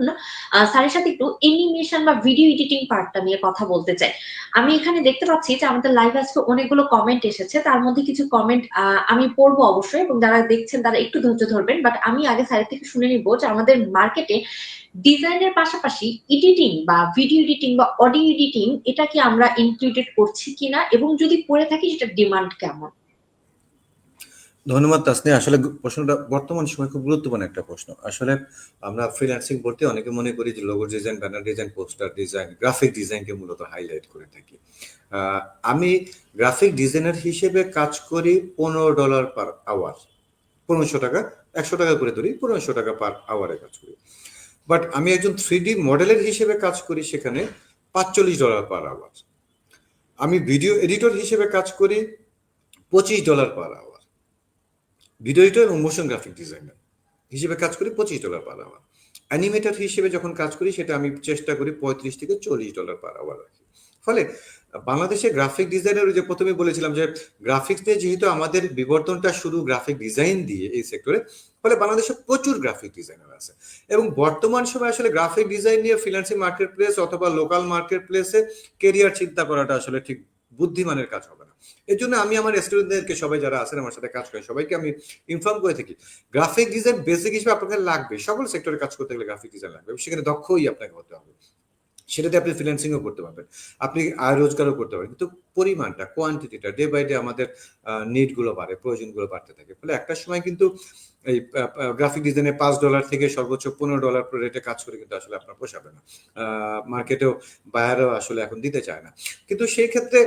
স্যারের সাথে একটু অ্যানিমেশন বা ভিডিও এডিটিং পার্টটা নিয়ে কথা বলতে চাই। আমি এখানে দেখতে পাচ্ছি যে আমাদের লাইভ আজকে অনেকগুলো কমেন্ট এসেছে, তার মধ্যে কিছু কমেন্ট আমি পড়বো অবশ্যই, এবং যারা দেখছেন তারা একটু ধৈর্য ধরবেন। বাট আমি আগে স্যারের থেকে শুনে নিব যে আমাদের মার্কেটে ডিজাইনের পাশাপাশি এডিটিং বা ভিডিও এডিটিং বা অডিও এডিটিং, এটা কি আমরা ইনক্লুডেড করছি কিনা, এবং যদি করে থাকি সেটা ডিমান্ড কেমন? ধন্যবাদ তাসনিয়া। আসলে প্রশ্নটা বর্তমান সময় খুব গুরুত্বপূর্ণ একটা প্রশ্ন। আসলে আমরা ফ্রিল্যান্সিং বলতে অনেকে মনে করি যে logo design, banner design, poster design, graphic ডিজাইনকে মূলত হাইলাইট করে থাকি। আমি গ্রাফিক ডিজাইনার হিসেবে কাজ করি $15 পার আওয়ার, 1500 টাকা, 100 টাকা করে ধরি, 1500 টাকা পার আওয়ারে কাজ করি। বাট আমি একজন 3D মডেলের হিসেবে কাজ করি, সেখানে $45 পার আওয়ার। আমি ভিডিও এডিটর হিসেবে কাজ করি $25 পার আওয়ার। ভিডিও এডিটর এবং মোশন গ্রাফিক ডিজাইনার হিসেবে কাজ করি $25 পার আওয়ার। অ্যানিমেটর হিসেবে যখন কাজ করি, সেটা আমি চেষ্টা করি $35 থেকে $40 পার আওয়ার রাখি। ফলে বাংলাদেশে গ্রাফিক ডিজাইনার, যে প্রথমে বলেছিলাম যে গ্রাফিক্স দিয়ে যেহেতু আমাদের বিবর্তনটা শুরু গ্রাফিক ডিজাইন দিয়ে এই সেক্টরে, ফলে বাংলাদেশে প্রচুর গ্রাফিক ডিজাইনার আছে। এবং বর্তমান সময় আসলে গ্রাফিক ডিজাইন নিয়ে ফ্রিল্যান্সিং মার্কেট প্লেস অথবা লোকাল মার্কেট প্লেসে কেরিয়ার চিন্তা করাটা আসলে ঠিক বুদ্ধিমানের কাজ হবে না। এর জন্য আমি আমার স্টুডেন্টদেরকে, সবাই যারা আছেন আমার সাথে কাজ করেন, সবাইকে আমি ইনফর্ম করে থাকি গ্রাফিক ডিজাইন বেসিক হিসেবে আপনাকে লাগবে, সকল সেক্টরে কাজ করতে গেলে গ্রাফিক ডিজাইন লাগবে, সেখানে দক্ষই আপনাকে হতে হবে। সেটাতে আপনি ফ্রিল্যান্সিংও করতে পারবেন, আপনি আয় রোজগারও করতে পারবেন, কিন্তু পরিমাণটা, কোয়ান্টিটিটা ডে বাই ডে আমাদের নিডগুলো বাড়ে, প্রয়োজনগুলো বাড়তে থাকে। ফলে একটা সময় কিন্তু এই গ্রাফিক ডিজাইনে $5 থেকে সর্বোচ্চ $15 রেটে কাজ করে কিন্তু আসলে আপনার পোষাবে না। মার্কেটেও বায়ারও আসলে এখন দিতে চায় না। কিন্তু সেই ক্ষেত্রে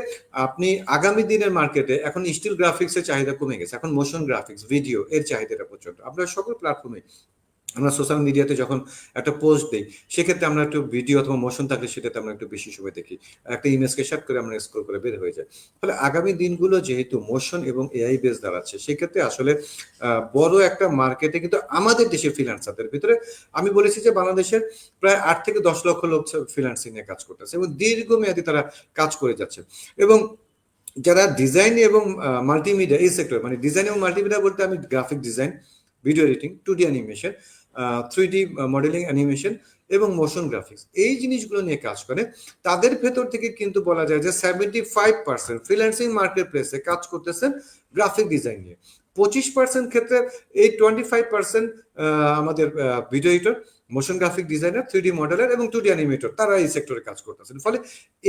আপনি আগামী দিনের মার্কেটে এখন স্টিল গ্রাফিক্সের চাহিদা কমে গেছে, এখন মোশন গ্রাফিক্স, ভিডিও এর চাহিদাটা প্রচন্ড। আপনার সকল প্ল্যাটফর্মে, আমরা সোশ্যাল মিডিয়াতে যখন একটা পোস্ট দিই, সেক্ষেত্রে আমরা একটু ভিডিও অথবা মোশন থাকলে সেটাতে আমরা একটু বেশি সময় দেখি, একটা ইমেজকে শার্ট করে আমরা স্ক্রল করে বের হয়ে যায়। ফলে আগামী দিনগুলো যেহেতু মোশন এবং এআই বেস দাঁড়াচ্ছে, সেক্ষেত্রে আসলে বড় একটা মার্কেটে কিন্তু আমাদের দেশে ফ্রিল্যান্সারদের ভিতরে আমি বলেছি যে বাংলাদেশের প্রায় 8 থেকে 10 লক্ষ লোক ফ্রিল্যান্সিং নিয়ে কাজ করতেছে এবং দীর্ঘমেয়াদী তারা কাজ করে যাচ্ছে। এবং যারা ডিজাইন এবং মাল্টিমিডিয়া এই সেক্টর, মানে ডিজাইন এবং মাল্টিমিডিয়া বলতে আমি graphic design, video editing, 2D animation, 3D modelling animation এবং মোশন গ্রাফিক্স, এই জিনিসগুলো নিয়ে কাজ করে, তাদের ভেতর থেকে কিন্তু বলা যায় যে 75% ফ্রিল্যান্সিং মার্কেট প্লেসে কাজ করতেছেন গ্রাফিক ডিজাইন নিয়ে। 25% ক্ষেত্রে এই 25% আমাদের video editor, motion graphic designer, 3D মডেলার এবং 2D অ্যানিমেটর, তারা এই সেক্টরে কাজ করতেছেন। ফলে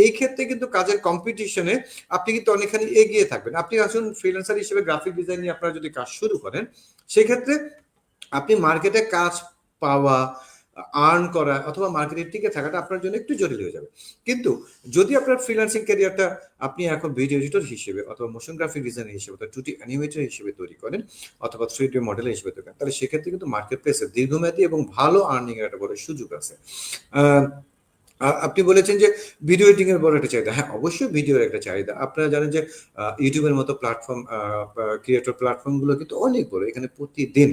এই ক্ষেত্রে কিন্তু কাজের কম্পিটিশনে আপনি কিন্তু অনেকখানি এগিয়ে থাকবেন। আপনি আসুন ফ্রিল্যান্সার হিসেবে গ্রাফিক ডিজাইন নিয়ে আপনারা যদি কাজ শুরু করেন, সেক্ষেত্রে আপনি মার্কেটে কাজ পাওয়া, আর্ন করা অথবা মার্কেটে টিকে থাকাটা আপনার জন্য একটু জটিল হয়ে যাবে। কিন্তু যদি আপনার ফ্রিল্যান্সিং ক্যারিয়ারটা আপনি এখন ভিডিও এডিটর হিসেবে অথবা মোশন গ্রাফিক ডিজাইনার হিসেবে অথবা 2D অ্যানিমেটর হিসেবে তৈরি করেন অথবা 3D মডেলার হিসেবে তৈরি করেন, তাহলে সেক্ষেত্রে কিন্তু মার্কেট প্লেসে দীর্ঘমেয়াদী এবং ভালো আর্নিং এর একটা বড় সুযোগ আছে। আপনি বলেছেন যে ভিডিও এডিটিং এর বড় একটা চাহিদা। হ্যাঁ, অবশ্যই ভিডিওর একটা চাহিদা। আপনারা জানেন যে ইউটিউবের মতো প্ল্যাটফর্ম, ক্রিয়েটর প্ল্যাটফর্ম গুলো কিন্তু অনেক বড়। এখানে প্রতিদিন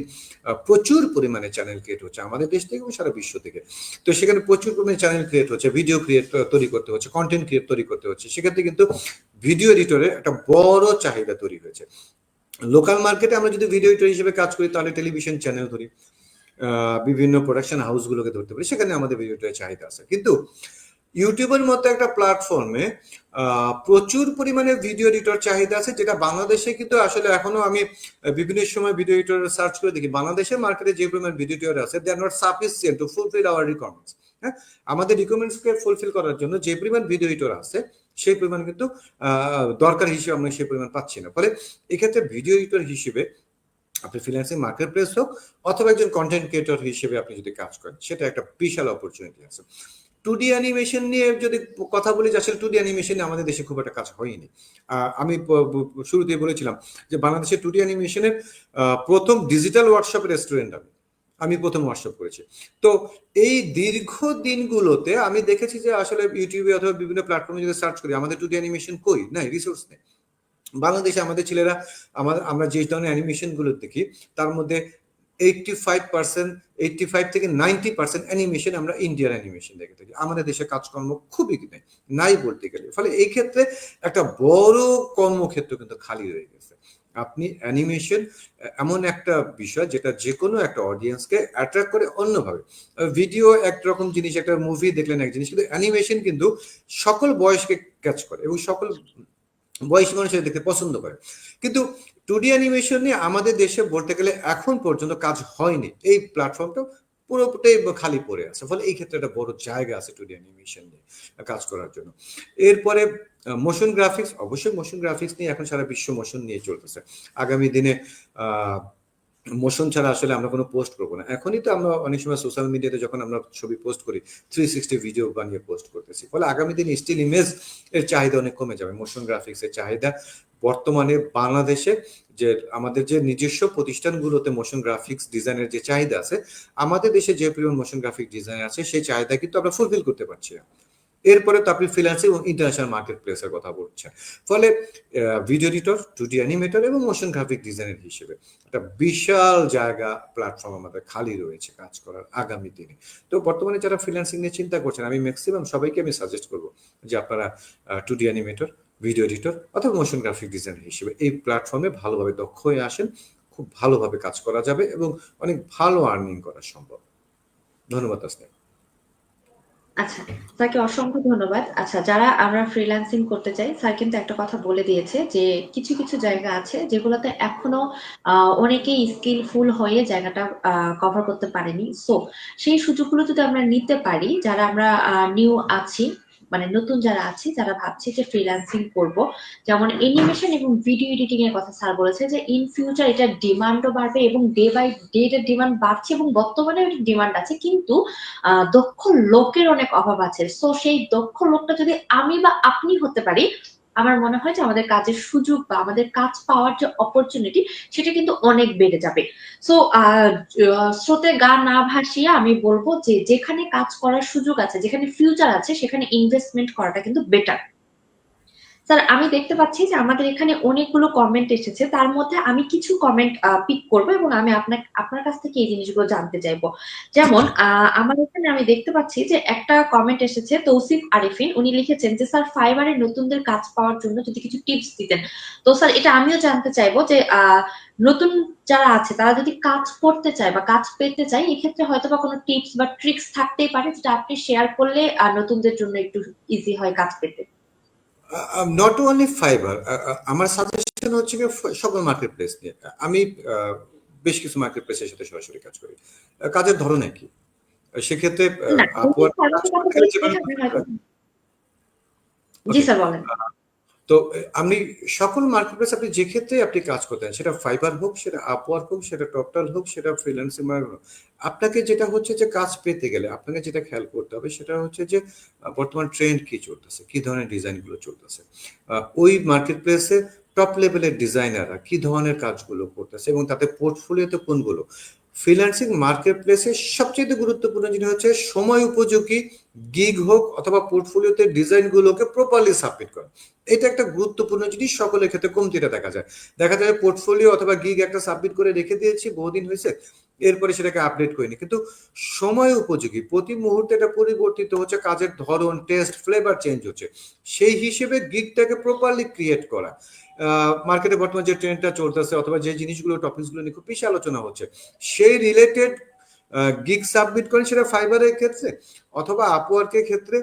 প্রচুর পরিমাণে চ্যানেল ক্রিয়েট হচ্ছে আমাদের দেশ থেকে এবং সারা বিশ্ব থেকে। তো সেখানে প্রচুর পরিমাণে চ্যানেল ক্রিয়েট হচ্ছে, ভিডিও তৈরি করতে হচ্ছে, কন্টেন্ট ক্রিয়েট তৈরি করতে হচ্ছে। সেক্ষেত্রে কিন্তু ভিডিও এডিটরের একটা বড় চাহিদা তৈরি হয়েছে। লোকাল মার্কেটে আমরা যদি ভিডিও এডিটর হিসেবে কাজ করি, তাহলে টেলিভিশন চ্যানেল ধরি, বিভিন্ন প্রোডাকশন হাউসগুলোকে ধরতে পারি, সেখানে আমাদের ভিডিওটার চাহিদা আছে। কিন্তু ইউটিউবের মতো একটা প্ল্যাটফর্মে প্রচুর পরিমাণে ভিডিও এডিটর চাহিদা আছে, যেটা বাংলাদেশে কিন্তু আসলে এখনো আমি বিভিন্ন সময় ভিডিও এডিটর সার্চ করে দেখি, বাংলাদেশের মার্কেটে যে পরিমাণ ভিডিও এডিটর আছে, they are not sufficient to fulfil our requirements. হ্যাঁ, আমাদের রিকোয়ারমেন্টসকে ফুলফিল করার জন্য যে পরিমাণ ভিডিও এডিটর আছে, সেই পরিমাণ কিন্তু দরকার হিসেবে আমরা সেই পরিমাণ পাচ্ছি না। ফলে এক্ষেত্রে ভিডিও এডিটর হিসেবে আপনি ফ্রিল্যান্সিং মার্কেট প্লেস হোক অথবা একজন কন্টেন্ট ক্রিয়েটর হিসেবে আপনি যদি কাজ করেন, সেটা একটা বিশাল অপরচুনিটি আছে। 2D অ্যানিমেশন নিয়ে যদি কথা বলি, আসলে 2D অ্যানিমেশনে আমাদের দেশে খুব একটা কাজ হয়নি। আমি শুরুতেই বলেছিলাম যে বাংলাদেশের 2D অ্যানিমেশনের প্রথম ডিজিটাল ওয়ার্কশপের রেস্টুরেন্ট আমি প্রথম ওয়ার্কশপ করেছি। তো এই দীর্ঘ দিনগুলোতে আমি দেখেছি যে আসলে ইউটিউবে অথবা বিভিন্ন প্ল্যাটফর্মে যদি সার্চ করি, আমাদের 2D অ্যানিমেশন কই নাই, রিসোর্স নেই। বাংলাদেশে আমাদের ছেলেরা, আমরা যে ধরনের অ্যানিমেশন গুলো দেখি, তার মধ্যে 85 থেকে 90% অ্যানিমেশন আমরা ইন্ডিয়ান অ্যানিমেশন দেখে থাকি। আমাদের দেশে কাজকর্ম খুবই নাই বলতে গেলে। ফলে এই ক্ষেত্রে একটা বড় কর্মক্ষেত্র কিন্তু খালি রয়ে গেছে। আপনি অ্যানিমেশন এমন একটা বিষয় যেটা যে কোনো একটা অডিয়েন্সকে অ্যাট্রাক্ট করে অন্যভাবে। ভিডিও একরকম জিনিস, একটা মুভি দেখলেন এক জিনিস, কিন্তু অ্যানিমেশন কিন্তু সকল বয়সকে ক্যাচ করে এবং সকল বয়সী মানুষের দেখতে পছন্দ করে। কিন্তু 2D অ্যানিমেশন নিয়ে আমাদের দেশে বলতে গেলে এখন পর্যন্ত কাজ হয়নি। এই প্ল্যাটফর্মটা পুরোটাই খালি পড়ে আছে। ফলে এই ক্ষেত্রে একটা বড় জায়গা আছে 2D অ্যানিমেশন নিয়ে কাজ করার জন্য। এরপরে মোশন গ্রাফিক্স, অবশ্যই মোশন গ্রাফিক্স নিয়ে এখন সারা বিশ্ব মোশন নিয়ে চলতেছে। আগামী দিনে মোশন ছাড়া আসলে আমরা কোনো পোস্ট করবো না। এখনই তো আমরা অনেক সময় সোশ্যাল মিডিয়াতে যখন আমরা ছবি পোস্ট করি, 360 ভিডিও বানিয়ে পোস্ট করতেছি। ফলে আগামী দিনে স্টিল ইমেজ এর চাহিদা অনেক কমে যাবে। মোশন গ্রাফিক্স এর চাহিদা বর্তমানে বাংলাদেশে যে আমাদের যে নিজস্ব প্রতিষ্ঠানগুলোতে মোশন গ্রাফিক্স ডিজাইনের যে চাহিদা আছে, আমাদের দেশে যে পরিমাণ মোশন গ্রাফিক ডিজাইন আছে, সেই চাহিদা কিন্তু আমরা ফুলফিল করতে পারছি না। এরপরে তো আপনি ফ্রিল্যান্সিং এবং ইন্টারন্যাশনাল মার্কেট প্লেসের কথা বলছেন। ফলে ভিডিও এডিটর, 2D অ্যানিমেটর এবং মোশন গ্রাফিক ডিজাইনার হিসেবে একটা বিশাল জায়গা, প্ল্যাটফর্ম আমাদের খালি রয়েছে কাজ করার আগামী দিনে। তো বর্তমানে যারা ফ্রিল্যান্সিং নিয়ে চিন্তা করছেন, আমি ম্যাক্সিমাম সবাইকে আমি সাজেস্ট করবো যে আপনারা 2D অ্যানিমেটর, ভিডিও এডিটর অথবা মোশন গ্রাফিক ডিজাইনার হিসেবে এই প্ল্যাটফর্মে ভালোভাবে দক্ষ হয়ে আসেন। খুব ভালোভাবে কাজ করা যাবে এবং অনেক ভালো আর্নিং করা সম্ভব। ধন্যবাদ তাসনিয়া। আচ্ছা, স্যারকে অসংখ্য ধন্যবাদ। আচ্ছা, যারা আমরা ফ্রিল্যান্সিং করতে চাই, স্যার কিন্তু একটা কথা বলে দিয়েছে যে কিছু, কিছু জায়গা আছে যেগুলোতে এখনো অনেকেই স্কিলফুল হয়ে জায়গাটা কভার করতে পারেনি। সো সেই সুযোগগুলো যদি আমরা নিতে পারি, যারা আমরা নিউ আছি, মানে নতুন যারা আছি, যারা ভাবছি যে ফ্রিল্যান্সিং করব, যেমন অ্যানিমেশন এবং ভিডিও এডিটিং এর কথা স্যার বলেছে যে ইন ফিউচার এটার ডিমান্ডও বাড়বে এবং ডে বাই ডে এটার ডিমান্ড বাড়ছে এবং বর্তমানে এটার ডিমান্ড আছে। কিন্তু দক্ষ লোকের অনেক অভাব আছে। সো সেই দক্ষ লোকটা যদি আমি বা আপনি হতে পারি, আমার মনে হয় যে আমাদের কাজের সুযোগ বা আমাদের কাজ পাওয়ার যে অপরচুনিটি, সেটা কিন্তু অনেক বেড়ে যাবে। সো স্রোতে গা না ভাসিয়ে আমি বলবো যে যেখানে কাজ করার সুযোগ আছে, যেখানে ফিউচার আছে, সেখানে ইনভেস্টমেন্ট করাটা কিন্তু বেটার। স্যার, আমি দেখতে পাচ্ছি যে আমাদের এখানে অনেকগুলো কমেন্ট এসেছে, তার মধ্যে আমি কিছু কমেন্ট পিক করব এবং আমি আপনার কাছ থেকে এই জিনিসগুলো জানতে চাইবো। যেমন আমার এখানে আমি দেখতে পাচ্ছি যে একটা কমেন্ট এসেছে তৌসিফ আরিফিন, উনি লিখেছেন যে স্যার ফাইবারে নতুনদের কাজ পাওয়ার জন্য যদি কিছু টিপস দিতেন। তো স্যার, এটা আমিও জানতে চাইবো যে নতুন যারা আছে তারা যদি কাজ করতে চায় বা কাজ পেতে চায়, এক্ষেত্রে হয়তো বা কোনো টিপস বা ট্রিক্স থাকতেই পারে যেটা আপনি শেয়ার করলে নতুনদের জন্য একটু ইজি হয় কাজ পেতে। নট অনলি ফাইবার, আমার সাজেশন হচ্ছে কি সকল মার্কেট প্লেস নিয়ে। আমি বেশ কিছু মার্কেট প্লেসের সাথে সরাসরি কাজ করি। কাজের ধরন একই। সেক্ষেত্রে না, আপওয়ার্ক কাজ সার্ভিসের কথা করতে গেলে বলছি যেমন দেখে আপনি হয়তো। জি ওকে। স্যার, বলেন। তো আপনি সকল মার্কেট প্লেস আপনি যে ক্ষেত্রে আপনি কাজ করতেন, সেটা ফাইবার হোক, সেটা আপওয়ার্ক হোক, সেটা টপটাল হোক, সেটা ফ্রিল্যান্সিং হোক, আপনাকে যেটা হচ্ছে যে কাজ পেতে গেলে আপনাকে যেটা খেয়াল করতে হবে সেটা হচ্ছে যে বর্তমান ট্রেন্ড কি চলতেছে, কি ধরনের ডিজাইন গুলো চলতেছে, ওই মার্কেট প্লেসে টপ লেভেলের ডিজাইনাররা কি ধরনের কাজগুলো করতেছে এবং তাদের পোর্টফোলিওতে কোনগুলো। ফ্রিল্যান্সিং মার্কেট প্লেসে সবচেয়ে গুরুত্বপূর্ণ জিনিস হচ্ছে সময় উপযোগী গিগ হোক অথবা পোর্টফোলিওতে ডিজাইনগুলোকে প্রপারলি সাবমিট করা। এটা একটা গুরুত্বপূর্ণ জিনিস, সকলের ক্ষেত্রে কমতিটা দেখা যায়। দেখা যায় পোর্টফোলিও অথবা গিগ একটা সাবমিট করে রেখে দিয়েছি, বহুদিন হয়েছে, এরপরে সেটাকে আপডেট করিনি। কিন্তু সময় উপযোগী, প্রতি মুহূর্তে এটা পরিবর্তিত হচ্ছে, কাজের ধরন, টেস্ট, ফ্লেভার চেঞ্জ হচ্ছে, সেই হিসেবে গিগটাকে প্রপারলি ক্রিয়েট করা। মার্কেটে বর্তমানে যে ট্রেন্ডটা চলতেছে অথবা যে জিনিসগুলো টপিকসগুলো নিয়ে খুব বেশি আলোচনা হচ্ছে, সেই রিলেটেড গিগ সাবমিট করেন, সেটা ফাইবারের ক্ষেত্রে অথবা আপওয়ার্কের ক্ষেত্রে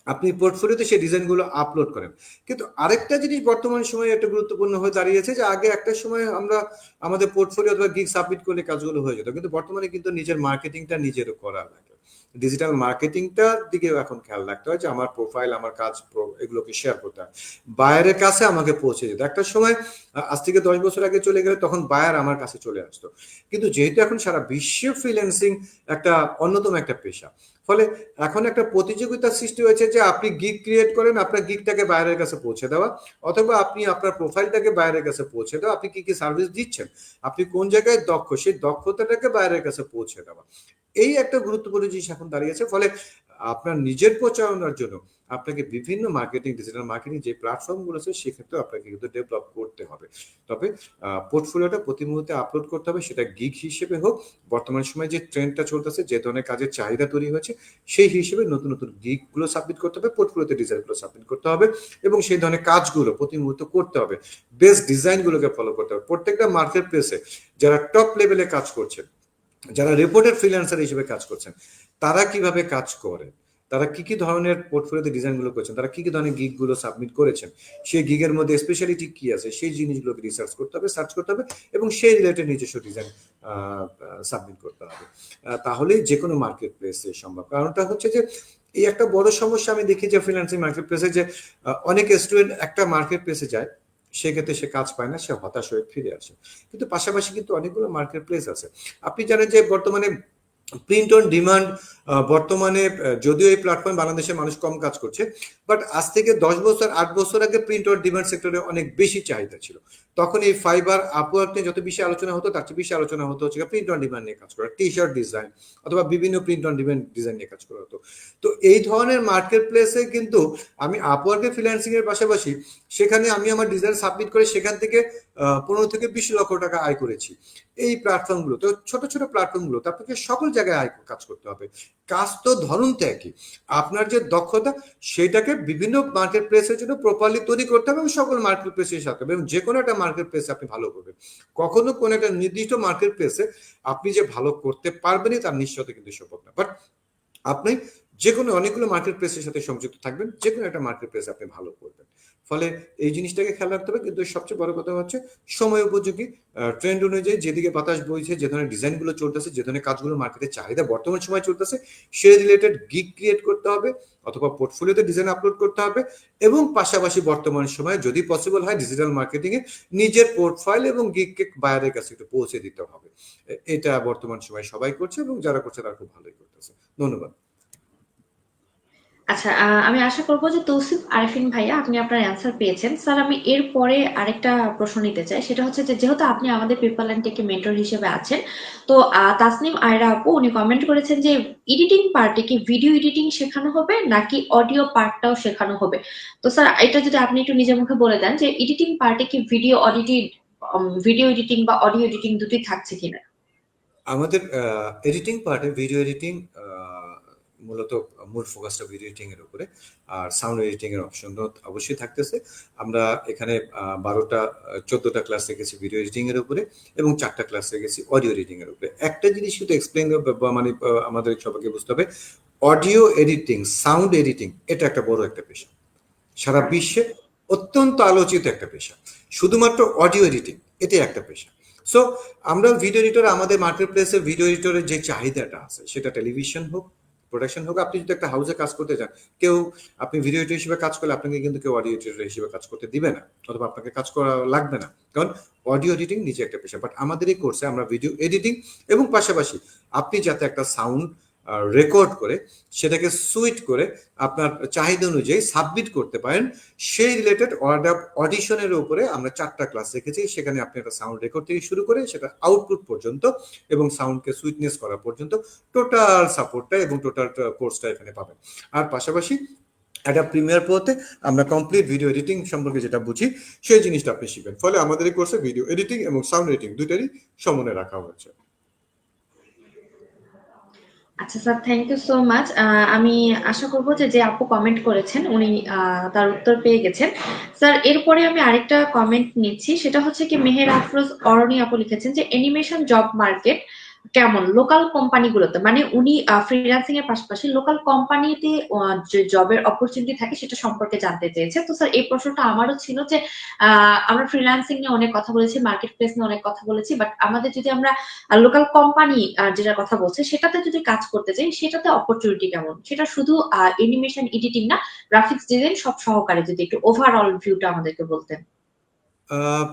আপনি পোর্টফোলিওতে সেই ডিজাইনগুলো আপলোড করেন। কিন্তু আরেকটা জিনিস বর্তমান সময়ে একটা গুরুত্বপূর্ণ হয়ে দাঁড়িয়েছে যে আগে একটা সময় আমরা আমাদের পোর্টফোলিও অথবা গিগ সাবমিট করলে কাজগুলো হয়ে যেত, কিন্তু বর্তমানে কিন্তু নিজের মার্কেটিংটা নিজেরও করা লাগে। ডিজিটাল মার্কেটিংটার দিকে এখন খেয়াল রাখতে হয় যে আমার প্রোফাইল, আমার কাজ, এগুলোকে শেয়ার করতে হয়, বায়ারের কাছে আমাকে পৌঁছে যেত। একটা সময় আজ থেকে 10 বছর আগে চলে গেলে তখন বায়ার আমার কাছে চলে আসতো, কিন্তু যেহেতু এখন সারা বিশ্বে ফ্রিল্যান্সিং একটা অন্যতম একটা পেশা, ফলে এখন একটা প্রতিযোগিতার সৃষ্টি হয়েছে যে আপনি গিগ ক্রিয়েট করেন, আপনার গিগটাকে বাইরের কাছে পৌঁছে দেওয়া, অথবা আপনি আপনার প্রোফাইলটাকে বাইরের কাছে পৌঁছে দেওয়া, আপনি কি কি সার্ভিস দিচ্ছেন, আপনি কোন জায়গায় দক্ষ, সেই দক্ষতাটাকে বাইরের কাছে পৌঁছে দেওয়া। এই একটা গুরুত্বপূর্ণ জিনিস এখন দাঁড়িয়েছে। ফলে আপনার নিজের প্রচারণার জন্য আপনাকে বিভিন্ন মার্কেটিং, ডিজিটাল মার্কেটিং যে প্ল্যাটফর্মগুলো আছে সেক্ষেত্রে আপনাকে কিন্তু ডেভেলপ করতে হবে। তবে পোর্টফোলিওটা প্রতি মুহূর্তে আপলোড করতে হবে, সেটা গিগ হিসেবে হোক, বর্তমান সময়ে যে ট্রেন্ডটা চলতেছে, যে ধরনের কাজের চাহিদা তৈরি হয়েছে, সেই হিসেবে নতুন নতুন গিগগুলো সাবমিট করতে হবে, পোর্টফোলিওতে ডিজাইনগুলো সাবমিট করতে হবে এবং সেই ধরনের কাজগুলো প্রতি মুহূর্তে করতে হবে। বেস্ট ডিজাইনগুলোকে ফলো করতে হবে। প্রত্যেকটা মার্কেট প্লেসে যারা টপ লেভেলে কাজ করছেন, যারা রিপোর্টেড ফ্রিল্যান্সার হিসেবে কাজ করছেন, তারা কিভাবে কাজ করে, তারা কি কি ধরনের পোর্টফোলিওতে ডিজাইনগুলো করেছেন, তারা কি কি ধরনের গিগগুলো সাবমিট করেছেন, সেই গিগের মধ্যে স্পেশালিটি কি আছে, সেই জিনিসগুলোকে রিসার্চ করতে হবে, সার্চ করতে হবে এবং সেই রিলেটেড নিজস্ব ডিজাইন সাবমিট করতে হবে। তাহলেই যে কোনো মার্কেট প্লেসে সম্ভব। কারণটা হচ্ছে যে এই একটা বড় সমস্যা আমি দেখি যে ফ্রিল্যান্সিং মার্কেট প্লেসে যে অনেক স্টুডেন্ট একটা মার্কেট প্লেসে যায়, সেক্ষেত্রে সে কাজ পায় না, সে হতাশ হয়ে ফিরে আসে। কিন্তু পাশাপাশি কিন্তু অনেকগুলো মার্কেট প্লেস আছে। আপনি জানেন যে বর্তমানে প্রিন্ট অন ডিমান্ড, বর্তমানে যদিও এই প্ল্যাটফর্ম বাংলাদেশের মানুষ কম কাজ করছে, বাট আজ থেকে 10 বছর 8 বছর আগে প্রিন্ট অন ডিমান্ড সেক্টরে অনেক বেশি চাহিদা ছিল। তখন এই ফাইবার, আপওয়ার্ক নিয়ে যত বেশি আলোচনা হতো, তার চেয়ে বেশি আলোচনা হতো হচ্ছে প্রিন্ট অন ডিমান্ড নিয়ে কাজ করা, টি শার্ট ডিজাইন অথবা বিভিন্ন প্রিন্ট অন ডিমান্ড ডিজাইন নিয়ে কাজ করা হতো। তো এই ধরনের মার্কেট প্লেসে কিন্তু আমি আপওয়ার্কে ফ্রিল্যান্সিং এর পাশাপাশি সেখানে আমি আমার ডিজাইন সাবমিট করে সেখান থেকে 15 থেকে 20 লক্ষ টাকা আয় করেছি। এই প্ল্যাটফর্মগুলো তো ছোট ছোট প্ল্যাটফর্মগুলো, আপনাকে সকল জায়গায় আয় কাজ করতে হবে। কাজ তো ধরন তো একই, আপনার যে দক্ষতা সেটাকে বিভিন্ন মার্কেট প্লেসের জন্য প্রপারলি তৈরি করতে হবে এবং সকল মার্কেট প্লেসের সাথে, এবং যে কোনো একটা মার্কেট প্লেসে আপনি ভালো করবেন। কখনো কোনো একটা নির্দিষ্ট মার্কেট প্লেসে আপনি যে ভালো করতে পারবেনই তার নিশ্চয়তা কিন্তু সম্ভব না, বাট আপনি যে কোনো অনেকগুলো মার্কেট প্লেসের সাথে সংযুক্ত থাকবেন, যে কোনো একটা মার্কেট প্লেস আপনি ভালো করবেন। ফলে এই জিনিসটাকে খেয়াল রাখতে হবে। কিন্তু সবচেয়ে বড় কথা হচ্ছে সময় উপযোগী, ট্রেন্ড অনুযায়ী যেদিকে বাতাস বইছে, যে ধরনের ডিজাইনগুলো চলতেছে, যে ধরনের কাজগুলো মার্কেটে চাহিদা বর্তমান সময় চলতেছে, সেই রিলেটেড গিগ ক্রিয়েট করতে হবে অথবা পোর্টফোলিওতে ডিজাইন আপলোড করতে হবে। এবং পাশাপাশি বর্তমান সময়ে যদি পসিবল হয় ডিজিটাল মার্কেটিং এ নিজের পোর্টফোলিও এবং গিগকে বায়ারের কাছে একটু পৌঁছে দিতে হবে। এটা বর্তমান সময় সবাই করছে এবং যারা করছে তারা খুব ভালোই করতেছে। ধন্যবাদ। আচ্ছা, আমি আশা করব যে তৌসিফ আরেফিন ভাইয়া আপনি আপনার অ্যান্সার পেয়েছেন। স্যার আমি এরপরে আরেকটা প্রশ্ন নিতে চাই। সেটা হচ্ছে যে যেহেতু আপনি আমাদের পিপল অ্যান্ড টেকে মেন্টর হিসেবে আছেন, তো তাসনিম আয়রা আপু উনি কমেন্ট করেছেন যে এডিটিং পার্টে কি ভিডিও এডিটিং শেখানো হবে নাকি অডিও পার্টটাও শেখানো হবে? তো স্যার এটা যদি আপনি একটু নিজের মুখে বলে দেন যে এডিটিং পার্টে কি ভিডিও এডিটিং বা অডিও এডিটিং দুটোই থাকছে কিনা? আমাদের এডিটিং পার্টে ভিডিও এডিটিং মূলত মূল ফোকাসটা ভিডিও এডিটিং এর উপরে, আর সাউন্ড এডিটিং এর অপশন অবশ্যই থাকতেছে। আমরা এখানে 12টা 14টা ক্লাস রেখেছি ভিডিও এডিটিং এর উপরে এবং 4টা ক্লাস রেখেছি অডিও এডিটিং এর উপরে। একটা জিনিস শুধু এক্সপ্লেইন মানে আমাদের সবাইকে বুঝতে হবে, অডিও এডিটিং, সাউন্ড এডিটিং এটা একটা বড় একটা পেশা, সারা বিশ্বে অত্যন্ত আলোচিত একটা পেশা। শুধুমাত্র অডিও এডিটিং এটাই একটা পেশা। সো আমরা ভিডিও এডিটর, আমাদের মার্কেট প্লেসে ভিডিও এডিটরের যে চাহিদাটা আছে, সেটা টেলিভিশন হোক, প্রোডাকশন হোক। আপনি যদি একটা হাউসে কাজ করতে চান, কেউ আপনি ভিডিও এডিটর হিসেবে কাজ করলে আপনাকে কিন্তু কেউ অডিও এডিটর হিসেবে কাজ করতে দিবে না, অথবা আপনাকে কাজ করা লাগবে না, কারণ অডিও এডিটিং নিজে একটা পেশা। বাট আমাদের এই কোর্সে আমরা ভিডিও এডিটিং এবং পাশাপাশি আপনি যাতে একটা সাউন্ড রেকর্ড করে সেটাকে সুইট করে আপনার চাহিদা অনুযায়ী সাবমিট করতে পারেন, সেই রিলেটেড অডিশনের উপরে আমরা 4টা ক্লাস রেখেছি। সেখানে আপনি একটা সাউন্ড রেকর্ড থেকে শুরু করে সেটা আউটপুট পর্যন্ত এবং সাউন্ডকে সুইটনেস করা পর্যন্ত টোটাল সাপোর্টটা এবং টোটাল কোর্সটা এখানে পাবেন। আর পাশাপাশি একটা প্রিমিয়ার প্রোতে আমরা কমপ্লিট ভিডিও এডিটিং সম্পর্কে যেটা বুঝি সেই জিনিসটা আপনি শিখবেন। ফলে আমাদের এই কোর্সে ভিডিও এডিটিং এবং সাউন্ড এডিটিং দুইটারই সমন্বয় রাখা হয়েছে। আচ্ছা sir, thank you so much. আমি আশা করব যে যে আপু কমেন্ট করেছেন উনি তার উত্তর পেয়ে গেছেন। স্যার এরপরে আমি আরেকটা কমেন্ট নিচ্ছি, সেটা হচ্ছে কি মেহের আফরোজ অরণি আপু লিখেছেন যে অ্যানিমেশন জব মার্কেট কেমন লোকাল কোম্পানিগুলোতে, মানে উনি ফ্রিল্যান্সিং এর পাশাপাশি লোকাল কোম্পানিতে যে জবের অপরচুনিটি থাকে সেটা সম্পর্কে জানতে চেয়েছে। তো স্যার এই প্রশ্নটা আমারও ছিল যে আমরা ফ্রিল্যান্সিং নিয়ে অনেক কথা বলেছি, মার্কেট প্লেস নিয়ে অনেক কথা বলেছি, বাট আমাদের যদি আমরা লোকাল কোম্পানি যেটার কথা বলছে সেটাতে যদি কাজ করতে চাই সেটাতে অপরচুনিটি কেমন, সেটা শুধু অ্যানিমেশন এডিটিং না, গ্রাফিক্স ডিজাইন সব সহকারে যদি একটু ওভারঅল ভিউটা আমাদেরকে বলতেন। আহ,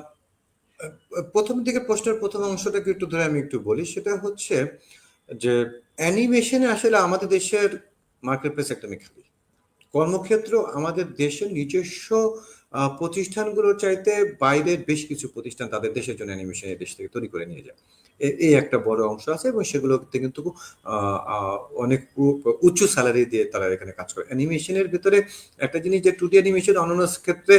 প্রথম দিকে প্রশ্নের প্রথম অংশটাকে একটু ধরে আমি একটু বলি। সেটা হচ্ছে যে অ্যানিমেশনে আসলে আমাদের দেশের মার্কেট প্লেস একদমই খালি। কর্মক্ষেত্র আমাদের দেশের নিজস্ব প্রতিষ্ঠানগুলোর চাইতে বাইরের বেশ কিছু প্রতিষ্ঠান তাদের দেশের জন্য অ্যানিমেশন এই দেশ থেকে তৈরি করে নিয়ে যায়। এই একটা বড় অংশ আছে এবং সেগুলোতে কিন্তু অনেক উচ্চ স্যালারি দিয়ে তারা এখানে কাজ করে। অ্যানিমেশনের ভিতরে একটা জিনিস যে 2D অ্যানিমেশন অন্যান্য ক্ষেত্রে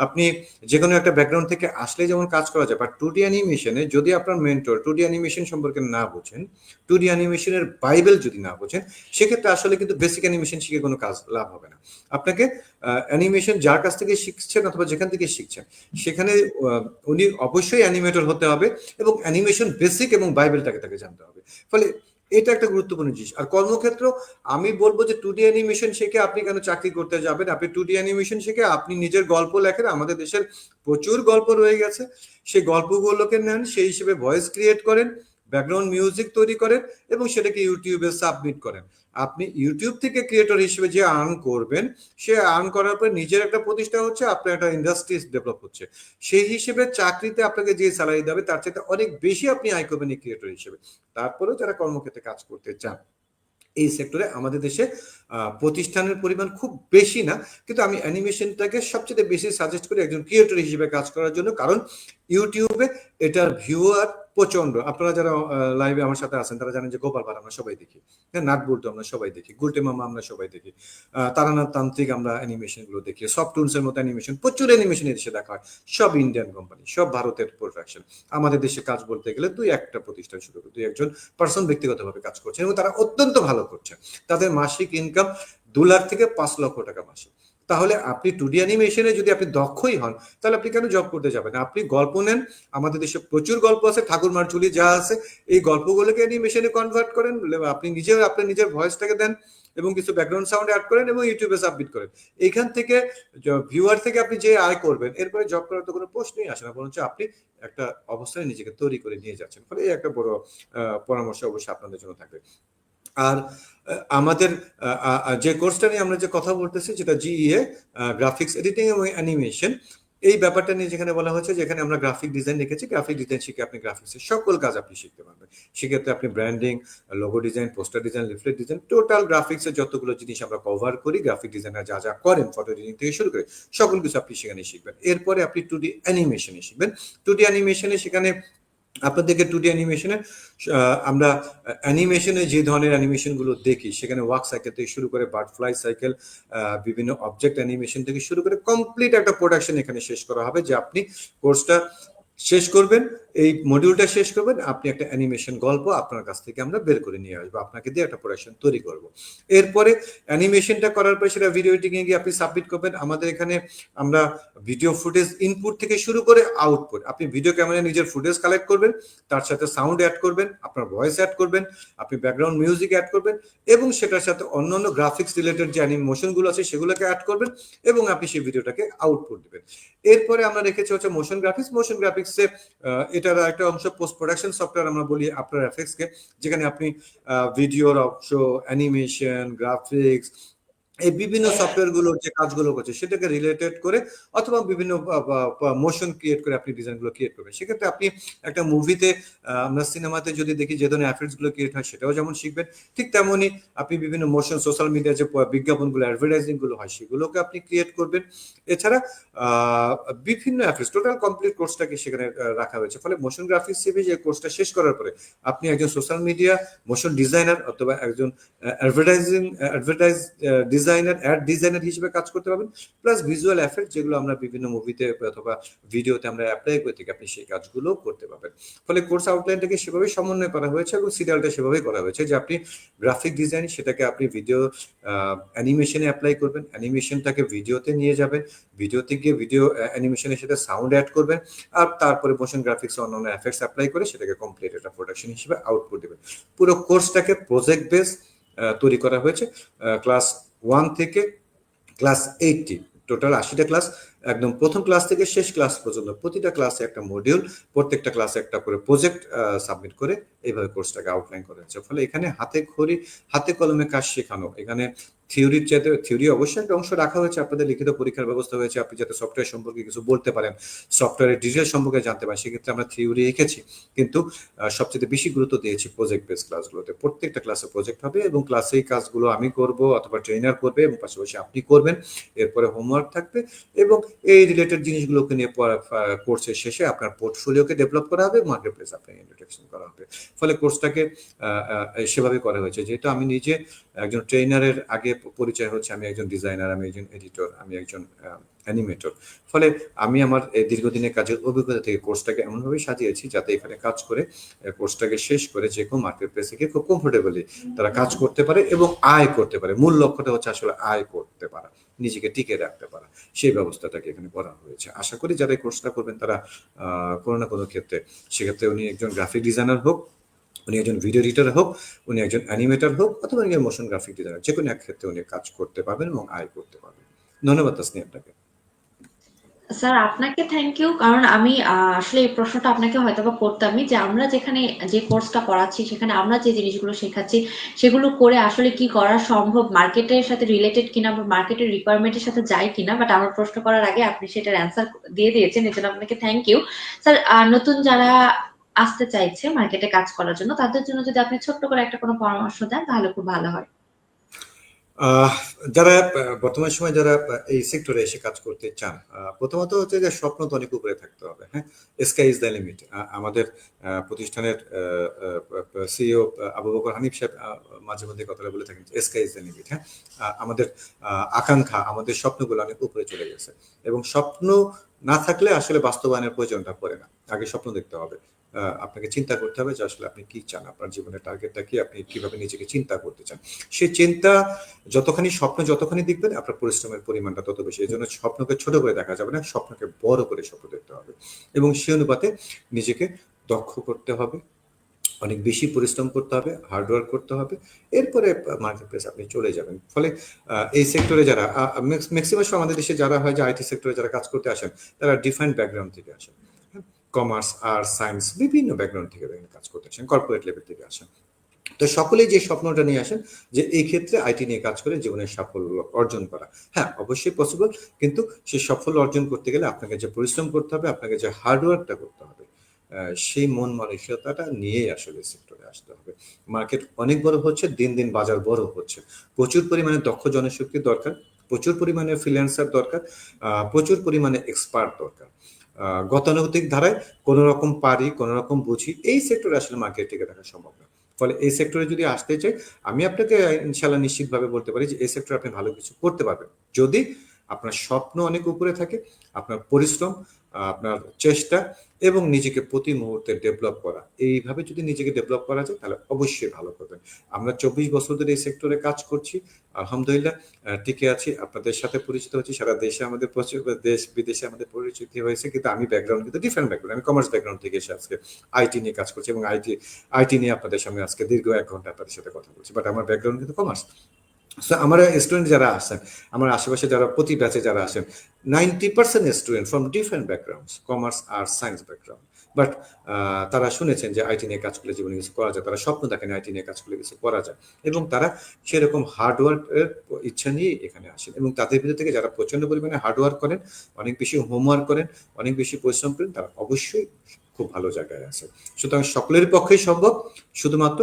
আপনি যে কোনো একটা ব্যাকগ্রাউন্ড থেকে আসলে যেমন কাজ করা যায়, বাট 2D অ্যানিমেশনে যদি আপনার মেন্টর 2D অ্যানিমেশন সম্পর্কে না বোঝেন, 2D অ্যানিমেশনের বাইবেল যদি না বোঝেন, সেক্ষেত্রে আসলে কিন্তু বেসিক অ্যানিমেশন শিখে কোনো কাজ লাভ হবে না। আপনাকে অ্যানিমেশন যার কাছ থেকে শিখছেন অথবা যেখান থেকে শিখছেন সেখানে উনি অবশ্যই অ্যানিমেটর হতে হবে এবং অ্যানিমেশন বেসিক এবং বাইবেলটাকে তাকে জানতে হবে। ফলে এটা একটা গুরুত্বপূর্ণ জিনিস। আর কর্মক্ষেত্র আমি বলবো যে 2D অ্যানিমেশন শিখে আপনি কেন চাকরি করতে যাবেন? আপনি 2D অ্যানিমেশন শিখে আপনি নিজের গল্প লেখেন। আমাদের দেশের প্রচুর গল্প রয়ে গেছে, সেই গল্পগুলোকে নেন, সেই হিসেবে ভয়েস ক্রিয়েট করেন, ব্যাকগ্রাউন্ড মিউজিক তৈরি করেন এবং সেটাকে ইউটিউবে সাবমিট করেন। আপনি ইউটিউব থেকে ক্রিয়েটর হিসেবে যে আর্ন করবেন, সে আর্ন করার পর নিজের একটা প্রতিষ্ঠা হচ্ছে, আপনার একটা ইন্ডাস্ট্রি ডেভেলপ হচ্ছে। সেই হিসেবে চাকরিতে আপনাকে যে স্যালারি দেবে তার চাইতে অনেক বেশি আপনি আয় করবেন এই ক্রিয়েটর হিসেবে। তারপরেও যারা কর্মক্ষেত্রে কাজ করতে চান এই সেক্টরে আমাদের দেশে প্রতিষ্ঠানের পরিমাণ খুব বেশি না, কিন্তু আমি অ্যানিমেশনটাকে সবচেয়ে বেশি সাজেস্ট করি একজন ক্রিয়েটর হিসেবে কাজ করার জন্য। কারণ ইউটিউবে এটার ভিউয়ার প্রচন্ড। আপনারা যারা লাইভে আমার সাথে আছেন তারা জানেন যে গোপাল ভাড় আমরা সবাই দেখি, হ্যাঁ, নাট বল্টু আমরা সবাই দেখি, গুলটে মামা আমরা সবাই দেখি, তারানাথ তান্ত্রিক আমরা অ্যানিমেশন গুলো দেখি, সফট টুনস এর মতো অ্যানিমেশন, প্রচুর অ্যানিমেশন এদেশে দেখা হয়। সব ইন্ডিয়ান কোম্পানি, সব ভারতের প্রোডাকশন। আমাদের দেশে কাজ বলতে গেলে দুই একটা প্রতিষ্ঠান শুরু করে দুই একজন পার্সন ব্যক্তিগতভাবে কাজ করছেন এবং তারা অত্যন্ত ভালো করছেন। তাদের মাসিক ইনকাম 2 লাখ থেকে 5 লক্ষ টাকা মাসে। তাহলে আপনি 2D অ্যানিমেশনে যদি আপনি দক্ষই হন, তাহলে আপনি কেন জব করতে যাবেন? আপনি গল্প নেন, আমাদের দেশে প্রচুর গল্প আছে, ঠাকুরমার ঝুলি যা আছে, এই গল্পগুলোকে অ্যানিমেশনে কনভার্ট করেন, আপনি নিজেও আপনার নিজের ভয়েসটাকে দেন এবং কিছু ব্যাকগ্রাউন্ড সাউন্ড অ্যাড করেন এবং ইউটিউবে সাবমিট করেন। এইখান থেকে ভিউয়ার থেকে আপনি যে আয় করবেন, এরপরে জব করার তো কোনো প্রশ্নই আসে না, বরঞ্চ আপনি একটা অবস্থায় নিজেকে তৈরি করে নিয়ে যাচ্ছেন। ফলে এই একটা বড় পরামর্শ অবশ্যই আপনাদের জন্য থাকবে। আর আমাদের যে কোর্সটা নিয়ে আমরা যে কথা বলতেছি, যেটা জিইএ, গ্রাফিক্স এডিটিং এবং অ্যানিমেশন, এই ব্যাপারটা নিয়ে যেখানে বলা হচ্ছে, যেখানে আমরা গ্রাফিক ডিজাইন লিখেছি, গ্রাফিক ডিজাইন শিখে আপনি গ্রাফিক্সের সকল কাজ আপনি শিখতে পারবেন। সেক্ষেত্রে আপনি branding, logo design, poster design, leaflet design, total গ্রাফিক্সের যতগুলো জিনিস আমরা কভার করি, গ্রাফিক ডিজাইনার যা যা করেন, ফটো এডিটিং থেকে শুরু করে সকল কিছু আপনি সেখানে শিখবেন। এরপরে আপনি 2D অ্যানিমেশনে শিখবেন। 2D অ্যানিমেশনে সেখানে আপনাদেরকে 2D অ্যানিমেশনে আমরা অ্যানিমেশনে যে ধরনের অ্যানিমেশন গুলো দেখি, সেখানে ওয়াক সাইকেল থেকে শুরু করে বাটারফ্লাই সাইকেল, বিভিন্ন অবজেক্ট অ্যানিমেশন থেকে শুরু করে কমপ্লিট একটা প্রোডাকশন এখানে শেষ করা হবে। যে আপনি কোর্সটা শেষ করবেন, এই মডিউলটা শেষ করবেন, আপনি একটা অ্যানিমেশন গল্প আপনার কাছ থেকে আমরা বের করে নিয়ে আসবো, আপনাকে দিয়ে একটা প্রোডাকশন তৈরি করব। এরপরে অ্যানিমেশনটা করার পর সেটা ভিডিও এডিটিং এ গিয়ে আপনি সাবমিট করবেন। আমাদের এখানে আমরা ভিডিও ফুটেজ ইনপুট থেকে শুরু করে আউটপুট, আপনি ভিডিও ক্যামেরায় নিজের ফুটেজ কালেক্ট করবেন, তার সাথে সাউন্ড অ্যাড করবেন, আপনার ভয়েস অ্যাড করবেন, আপনি ব্যাকগ্রাউন্ড মিউজিক অ্যাড করবেন এবং সেটার সাথে অন্যান্য গ্রাফিক্স রিলেটেড যে অ্যানিমেশনগুলো আছে সেগুলোকে অ্যাড করবেন এবং আপনি সেই ভিডিওটাকে আউটপুট দিবেন। এরপরে আমরা রেখেছি হচ্ছে মোশন গ্রাফিক্স। মোশন গ্রাফিক্সে এটার একটা অংশ পোস্ট প্রোডাকশন সফটওয়্যার আমরা বলি আফটার এফেক্টসকে, যেখানে আপনি ভিডিওর অংশ, অ্যানিমেশন, গ্রাফিক্স, এই বিভিন্ন সফটওয়্যার গুলোর যে কাজগুলো করছে সেটাকে রিলেটেড করে অথবা বিভিন্ন মোশন ক্রিয়েট করে আপনি ডিজাইনগুলো ক্রিয়েট করবেন। সেক্ষেত্রে আপনি একটা মুভিতে, আমরা সিনেমাতে যদি দেখি যে ধরনের এফেক্টস গুলো ক্রিয়েট হয়, সেটাও যেমন শিখবেন, ঠিক তেমনই আপনি বিভিন্ন মোশন, সোশ্যাল মিডিয়া যে বিজ্ঞাপনগুলো, অ্যাডভার্টাইজিং গুলো হয়, সেগুলোকে আপনি ক্রিয়েট করবেন। এছাড়া বিভিন্ন এফেক্টস, টোটাল কমপ্লিট কোর্সটাকে সেখানে রাখা হয়েছে। ফলে মোশন গ্রাফিক্স হিসেবে যে কোর্সটা শেষ করার পরে আপনি একজন সোশ্যাল মিডিয়া মোশন ডিজাইনার অথবা একজন অ্যাডভার্টাইজ ডিজাইনার, অ্যাড ডিজাইনার হিসেবে কাজ করতে পারবেন। প্লাস ভিজুয়াল এফেক্ট যেগুলো আমরা বিভিন্ন মুভিতে অথবা ভিডিওতে আমরা অ্যাপ্লাই করে থাকি, আপনি সেই কাজগুলো করতে পারবেন। ফলে কোর্স আউটলাইনটাকে সেভাবে সমন্বয় করা হয়েছে এবং সিরিয়ালটা সেভাবেই করা হয়েছে যে আপনি গ্রাফিক ডিজাইন, সেটাকে আপনি ভিডিও অ্যানিমেশনে অ্যাপ্লাই করবেন, অ্যানিমেশনটাকে ভিডিওতে নিয়ে যাবেন, ভিডিওতে গিয়ে ভিডিও অ্যানিমেশনের সাথে সাউন্ড অ্যাড করবেন, আর তারপরে মোশন গ্রাফিক্স অন্যান্য এফেক্টস অ্যাপ্লাই করে সেটাকে কমপ্লিট একটা প্রোডাকশন হিসেবে আউটপুট দেবেন। পুরো কোর্সটাকে প্রজেক্ট বেস তৈরি করা হয়েছে। ক্লাস 1 থেকে ক্লাস 80, টোটাল 80টা ক্লাস, একদম প্রথম ক্লাস থেকে শেষ ক্লাস পর্যন্ত প্রতিটা ক্লাসে একটা মডিউল, প্রত্যেকটা ক্লাসে একটা করে প্রজেক্ট সাবমিট করে এইভাবে কোর্সটাকে আউটলাইন করা হয়েছে। ফলে এখানে হাতে কলমে কাজ শেখানো, এখানে থিওরির চাইতে থিওরি অবশ্যই একটা অংশ রাখা হয়েছে, আপনাদের লিখিত পরীক্ষার ব্যবস্থা হয়েছে, আপনি যাতে সফটওয়্যার সম্পর্কে কিছু বলতে পারেন, সফটওয়্যারের ডিটেল সম্পর্কে জানতে পারেন, সেক্ষেত্রে আমরা থিওরি রেখেছি। কিন্তু সবচেয়ে বেশি গুরুত্ব দিয়েছি প্রজেক্ট বেস ক্লাসগুলোতে। প্রত্যেকটা ক্লাসে প্রজেক্ট হবে এবং ক্লাসে এই কাজগুলো আমি করব অথবা ট্রেনার করবে এবং পাশাপাশি আপনি করবেন। এরপরে হোমওয়ার্ক থাকবে এবং এই রিলেটেড জিনিসগুলোকে নিয়ে কোর্সের শেষে আপনার পোর্টফোলিওকে ডেভেলপ করা হবে, মার্কেট প্লেস আপনার ইন্ট্রোডাকশন করা হবে। ফলে কোর্সটাকে সেভাবে করা হয়েছে। যেহেতু আমি নিজে একজন ট্রেনারের আগে পরিচয় হচ্ছে, আমি একজন ডিজাইনার, আমি একজন এডিটর, আমি একজন অ্যানিমেটর। ফলে আমি আমার দীর্ঘদিনের কাজের অভিজ্ঞতা থেকে কোর্সটাকে এমনভাবে সাজিয়েছি যাতে এখানে কাজ করে কোর্সটাকে শেষ করে যে কোনো মার্কেট প্লেসে গিয়ে খুব কমফোর্টেবলি তারা কাজ করতে পারে এবং আয় করতে পারে। মূল লক্ষ্যটা হচ্ছে আসলে আয় করতে পারা, নিজেকে টিকে রাখতে পারা, সেই ব্যবস্থাটাকে এখানে করা হয়েছে। আশা করি যারা এই কোর্সটা করবেন তারা কোনো না কোনো ক্ষেত্রে, সেক্ষেত্রে উনি একজন গ্রাফিক ডিজাইনার হোক, উনি একজন ভিডিও এডিটর হোক, উনি একজন অ্যানিমেটর হোক, অথবা উনি মোশন গ্রাফিক ডিজাইনার, যে কোনো এক ক্ষেত্রে উনি কাজ করতে পারবেন এবং আয় করতে পারবেন। ধন্যবাদ তাসনিয়া আপনাকে। স্যার আপনাকে থ্যাংক ইউ, কারণ আমি আসলে এই প্রশ্নটা আপনাকে হয়তোবা করতামই যে আমরা যেখানে যে কোর্সটা করাচ্ছি সেখানে আমরা যে জিনিসগুলো শেখাচ্ছি সেগুলো করে আসলে কি করা সম্ভব, মার্কেটের সাথে রিলেটেড কিনা বা মার্কেটের রিকোয়ারমেন্টের সাথে যায় কিনা, বাট আমার প্রশ্ন করার আগে আপনি সেটার অ্যান্সার দিয়ে দিয়েছেন, এর জন্য আপনাকে থ্যাংক ইউ। স্যার নতুন যারা আসতে চাইছে মার্কেটে কাজ করার জন্য, তাদের জন্য যদি আপনি ছোট্ট করে একটা কোনো পরামর্শ দেন তাহলে খুব ভালো হয়। যারা বর্তমান সময় যারা এই সেক্টরে এসে কাজ করতে চান, প্রথমত হচ্ছে যে স্বপ্ন তো অনেক উপরে থাকতে হবে। হ্যাঁ, স্কাই ইজ দ্য লিমিট। আমাদের প্রতিষ্ঠানের সিইও আবু বকর হানিফ সাহেব মাঝে মধ্যে কথাটা বলে থাকেন, স্কাই ইজ দ্য লিমিট। হ্যাঁ, আমাদের আকাঙ্ক্ষা, আমাদের স্বপ্নগুলো অনেক উপরে চলে গেছে এবং স্বপ্ন না থাকলে আসলে বাস্তবায়নের প্রয়োজনটা পড়ে না। আগে স্বপ্ন দেখতে হবে, আপনাকে চিন্তা করতে হবে যে আসলে আপনি কি চান, আপনার জীবনের টার্গেটটা কি, আপনি কিভাবে নিজেকে চিন্তা করতে চান। সেই চিন্তা যতখানি, স্বপ্ন যতখানি দেখবেন, আপনার পরিশ্রমের পরিমাণটা তত বেশি। এই জন্য স্বপ্নকে ছোট করে দেখা যাবে না, স্বপ্নকে বড় করে স্বপ্ন দেখতে হবে এবং সেই অনুপাতে নিজেকে দক্ষ করতে হবে, অনেক বেশি পরিশ্রম করতে হবে, হার্ড ওয়ার্ক করতে হবে। এরপরে মার্কেট প্লেস আপনি চলে যাবেন। ফলে এই সেক্টরে যারা ম্যাক্সিমাম সময় আমাদের দেশে যারা হয় যে আইটি সেক্টরে যারা কাজ করতে আসেন, তারা ডিফারেন্ট ব্যাকগ্রাউন্ড থেকে আসেন। কমার্স, আর্টস, সায়েন্স, বিভিন্ন ব্যাকগ্রাউন্ড থেকে কাজ করতে আসেন, কর্পোরেট লেভেল থেকে আসেন। তো সকলেই যে স্বপ্নটা নিয়ে আসেন যে এই ক্ষেত্রে আইটি নিয়ে কাজ করে জীবনের সাফল্য অর্জন করা, হ্যাঁ অবশ্যই পসিবল, কিন্তু সেই সাফল্য অর্জন করতে গেলে আপনাকে যে পরিশ্রম করতে হবে, আপনাকে যে হার্ডওয়ার্কটা করতে হবে, সেই মন মানসিকতাটা নিয়েই আসলে সেক্টরে আসতে হবে। মার্কেট অনেক বড় হচ্ছে, দিন দিন বাজার বড় হচ্ছে, প্রচুর পরিমাণে দক্ষ জনশক্তির দরকার, প্রচুর পরিমাণে ফ্রিল্যান্সার দরকার, প্রচুর পরিমাণে এক্সপার্ট দরকার। গতানুগতিক ধারায় কোনো রকম পারি, কোনো রকম বুঝি, এই সেক্টরে আসলে মার্কেট টিকে থাকা সম্ভব না। ফলে এই সেক্টরে যদি আসতে চাই, আমি আপনাকে ইনশাল্লাহ নিশ্চিতভাবে বলতে পারি যে এই সেক্টরে আপনি ভালো কিছু করতে পারবেন, যদি আপনার স্বপ্ন অনেক উপরে থাকে, আপনার পরিশ্রম, আপনার চেষ্টা এবং নিজেকে প্রতি মুহূর্তে ডেভেলপ করা, এইভাবে যদি নিজেকে ডেভেলপ করা যায় তাহলে অবশ্যই ভালো করবেন। আমরা 24 বছর ধরে এই সেক্টরে কাজ করছি, আলহামদুলিল্লাহ টিকে আছি, আপনাদের সাথে পরিচিত হচ্ছি, সারা দেশে আমাদের দেশ বিদেশে আমাদের পরিচিতি হয়েছে। কিন্তু আমি ব্যাকগ্রাউন্ড কিন্তু ডিফারেন্ট ব্যাকগ্রাউন্ড, আমি কমার্স ব্যাকগ্রাউন্ড থেকে এসে আজকে আইটি নিয়ে কাজ করছি এবং আইটি নিয়ে আপনাদের সামনে আজকে দীর্ঘ 1 ঘন্টা আপনাদের সাথে কথা বলছি, বাট আমার ব্যাকগ্রাউন্ড কিন্তু কমার্স। সো আমার স্টুডেন্ট যারা আসেন, আমার আশেপাশে যারা প্রতি ব্যাচে যারা আসেন, 90% student from different backgrounds, commerce, arts, science background. But তারা শুনেছেন যে আইটি নিয়ে কাজ করলে জীবনে কিছু করা যায়, তারা স্বপ্ন দেখেন আইটি নিয়ে কাজ করলে কিছু করা যায়, এবং তারা সেরকম হার্ডওয়ার্কের ইচ্ছা নিয়ে এখানে আসেন। এবং তাদের ভিতর থেকে যারা প্রচন্ড পরিমাণে হার্ডওয়ার্ক করেন, অনেক বেশি হোমওয়ার্ক করেন, অনেক বেশি পরিশ্রম করেন, তারা অবশ্যই খুব ভালো জায়গায় আছে। সুতরাং সকলের পক্ষেই সম্ভব, শুধুমাত্র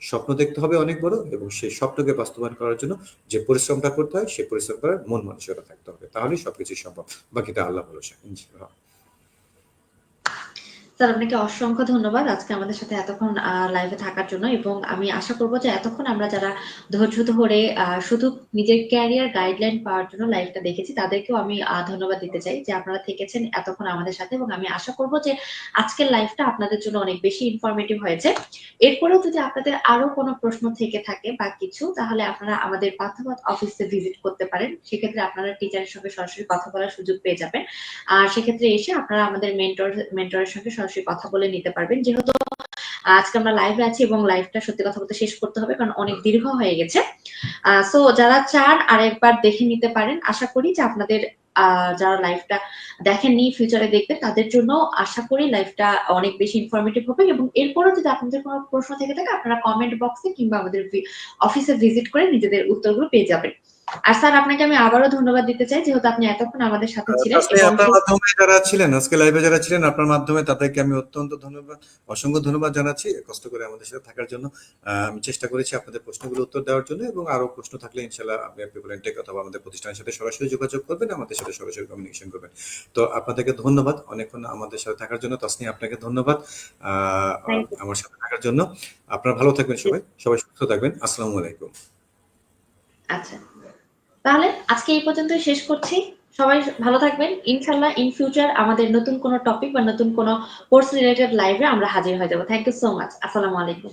স্বপ্ন দেখতে হবে অনেক বড়, এবং সেই স্বপ্নকে বাস্তবায়ন করার জন্য যে পরিশ্রমটা করতে হয়, সেই পরিশ্রম করার মন মানসিকতা থাকতে হবে, তাহলেই সবকিছু সম্ভব। বাকিটা আল্লাহ ভরসা, ইনশাআল্লাহ। স্যার আপনাকে অসংখ্য ধন্যবাদ আজকে আমাদের সাথে এতক্ষণ লাইভে থাকার জন্য, এবং আমি আশা করব যে এতক্ষণ আমরা যারা ধৈর্য ধরে শুধু নিজের ক্যারিয়ার গাইডলাইন পাওয়ার জন্য লাইভটা দেখেছি, তাদেরকেও আমি ধন্যবাদ দিতে চাই যে আপনারা থেকেছেন এতক্ষণ আমাদের সাথে, এবং আমি আশা করব যে আজকের লাইভটা আপনাদের জন্য অনেক বেশি ইনফরমেটিভ হয়েছে। এরপরেও যদি আপনাদের আরো কোনো প্রশ্ন থেকে থাকে বা কিছু, তাহলে আপনারা আমাদের পান্থপথ অফিসে ভিজিট করতে পারেন। সেক্ষেত্রে আপনারা টিচারের সঙ্গে সরাসরি কথা বলার সুযোগ পেয়ে যাবেন। আর সেক্ষেত্রে এসে আপনারা আমাদের মেন্টরের সঙ্গে সরাসরি কথা বলে নিতে পারবেন। যেহেতু আজকে আমরা লাইভে আছি এবং লাইভটা সত্যি কথা বলতে শেষ করতে হবে, কারণ অনেক দীর্ঘ হয়ে গেছে। সো যারা চান আরেকবার দেখে নিতে পারেন। আশা করি যে আপনাদের যারা লাইভটা দেখেননি, ফিউচারে দেখবেন, তাদের জন্য আশা করি লাইভটা অনেক বেশি ইনফরমেটিভ হবে। এবং এরপরও যদি আপনাদের কোনো প্রশ্ন থেকে থাকে, আপনারা কমেন্ট বক্সে কিংবা আমাদের অফিসে ভিজিট করে নিজেদের উত্তরগুলো পেয়ে যাবেন। আর স্যার আপনাকে আমি আবারও ধন্যবাদ দিতে চাই, যেহেতু আপনি এতক্ষণ আমাদের সাথে ছিলেন। তাসনিয়া, এবং আপনার মাধ্যমে যারা ছিলেন আজকে লাইভে, যারা ছিলেন আপনার মাধ্যমে, তাদেরকে আমি অত্যন্ত ধন্যবাদ, অসংখ্য ধন্যবাদ জানাচ্ছি কষ্ট করে আমাদের সাথে থাকার জন্য। আমি চেষ্টা করেছি আপনাদের প্রশ্নগুলো উত্তর দেওয়ার জন্য, এবং আরো প্রশ্ন থাকলে ইনশাআল্লাহ আপনি পিপল ইন টেক অথবা আমাদের প্রতিষ্ঠানের সাথে সরাসরি যোগাযোগ করবেন, আমাদের সাথে সরাসরি কমিউনিকেশন করবেন। তো আপনাদেরকে ধন্যবাদ অনেকক্ষণ আমাদের সাথে থাকার জন্য। তাসনিয়া, আপনাকে ধন্যবাদ আমার সাথে থাকার জন্য। আপনারা ভালো থাকবেন, সবাই সবাই সুস্থ থাকবেন। আসসালামু আলাইকুম। আচ্ছা, তাহলে আজকে এই পর্যন্তই শেষ করছি। সবাই ভালো থাকবেন। ইনশাল্লাহ ইন ফিউচার আমাদের নতুন কোনো টপিক বা নতুন কোনো কোর্স রিলেটেড লাইভে আমরা হাজির হয়ে যাব। Thank you so much. আসসালামু আলাইকুম।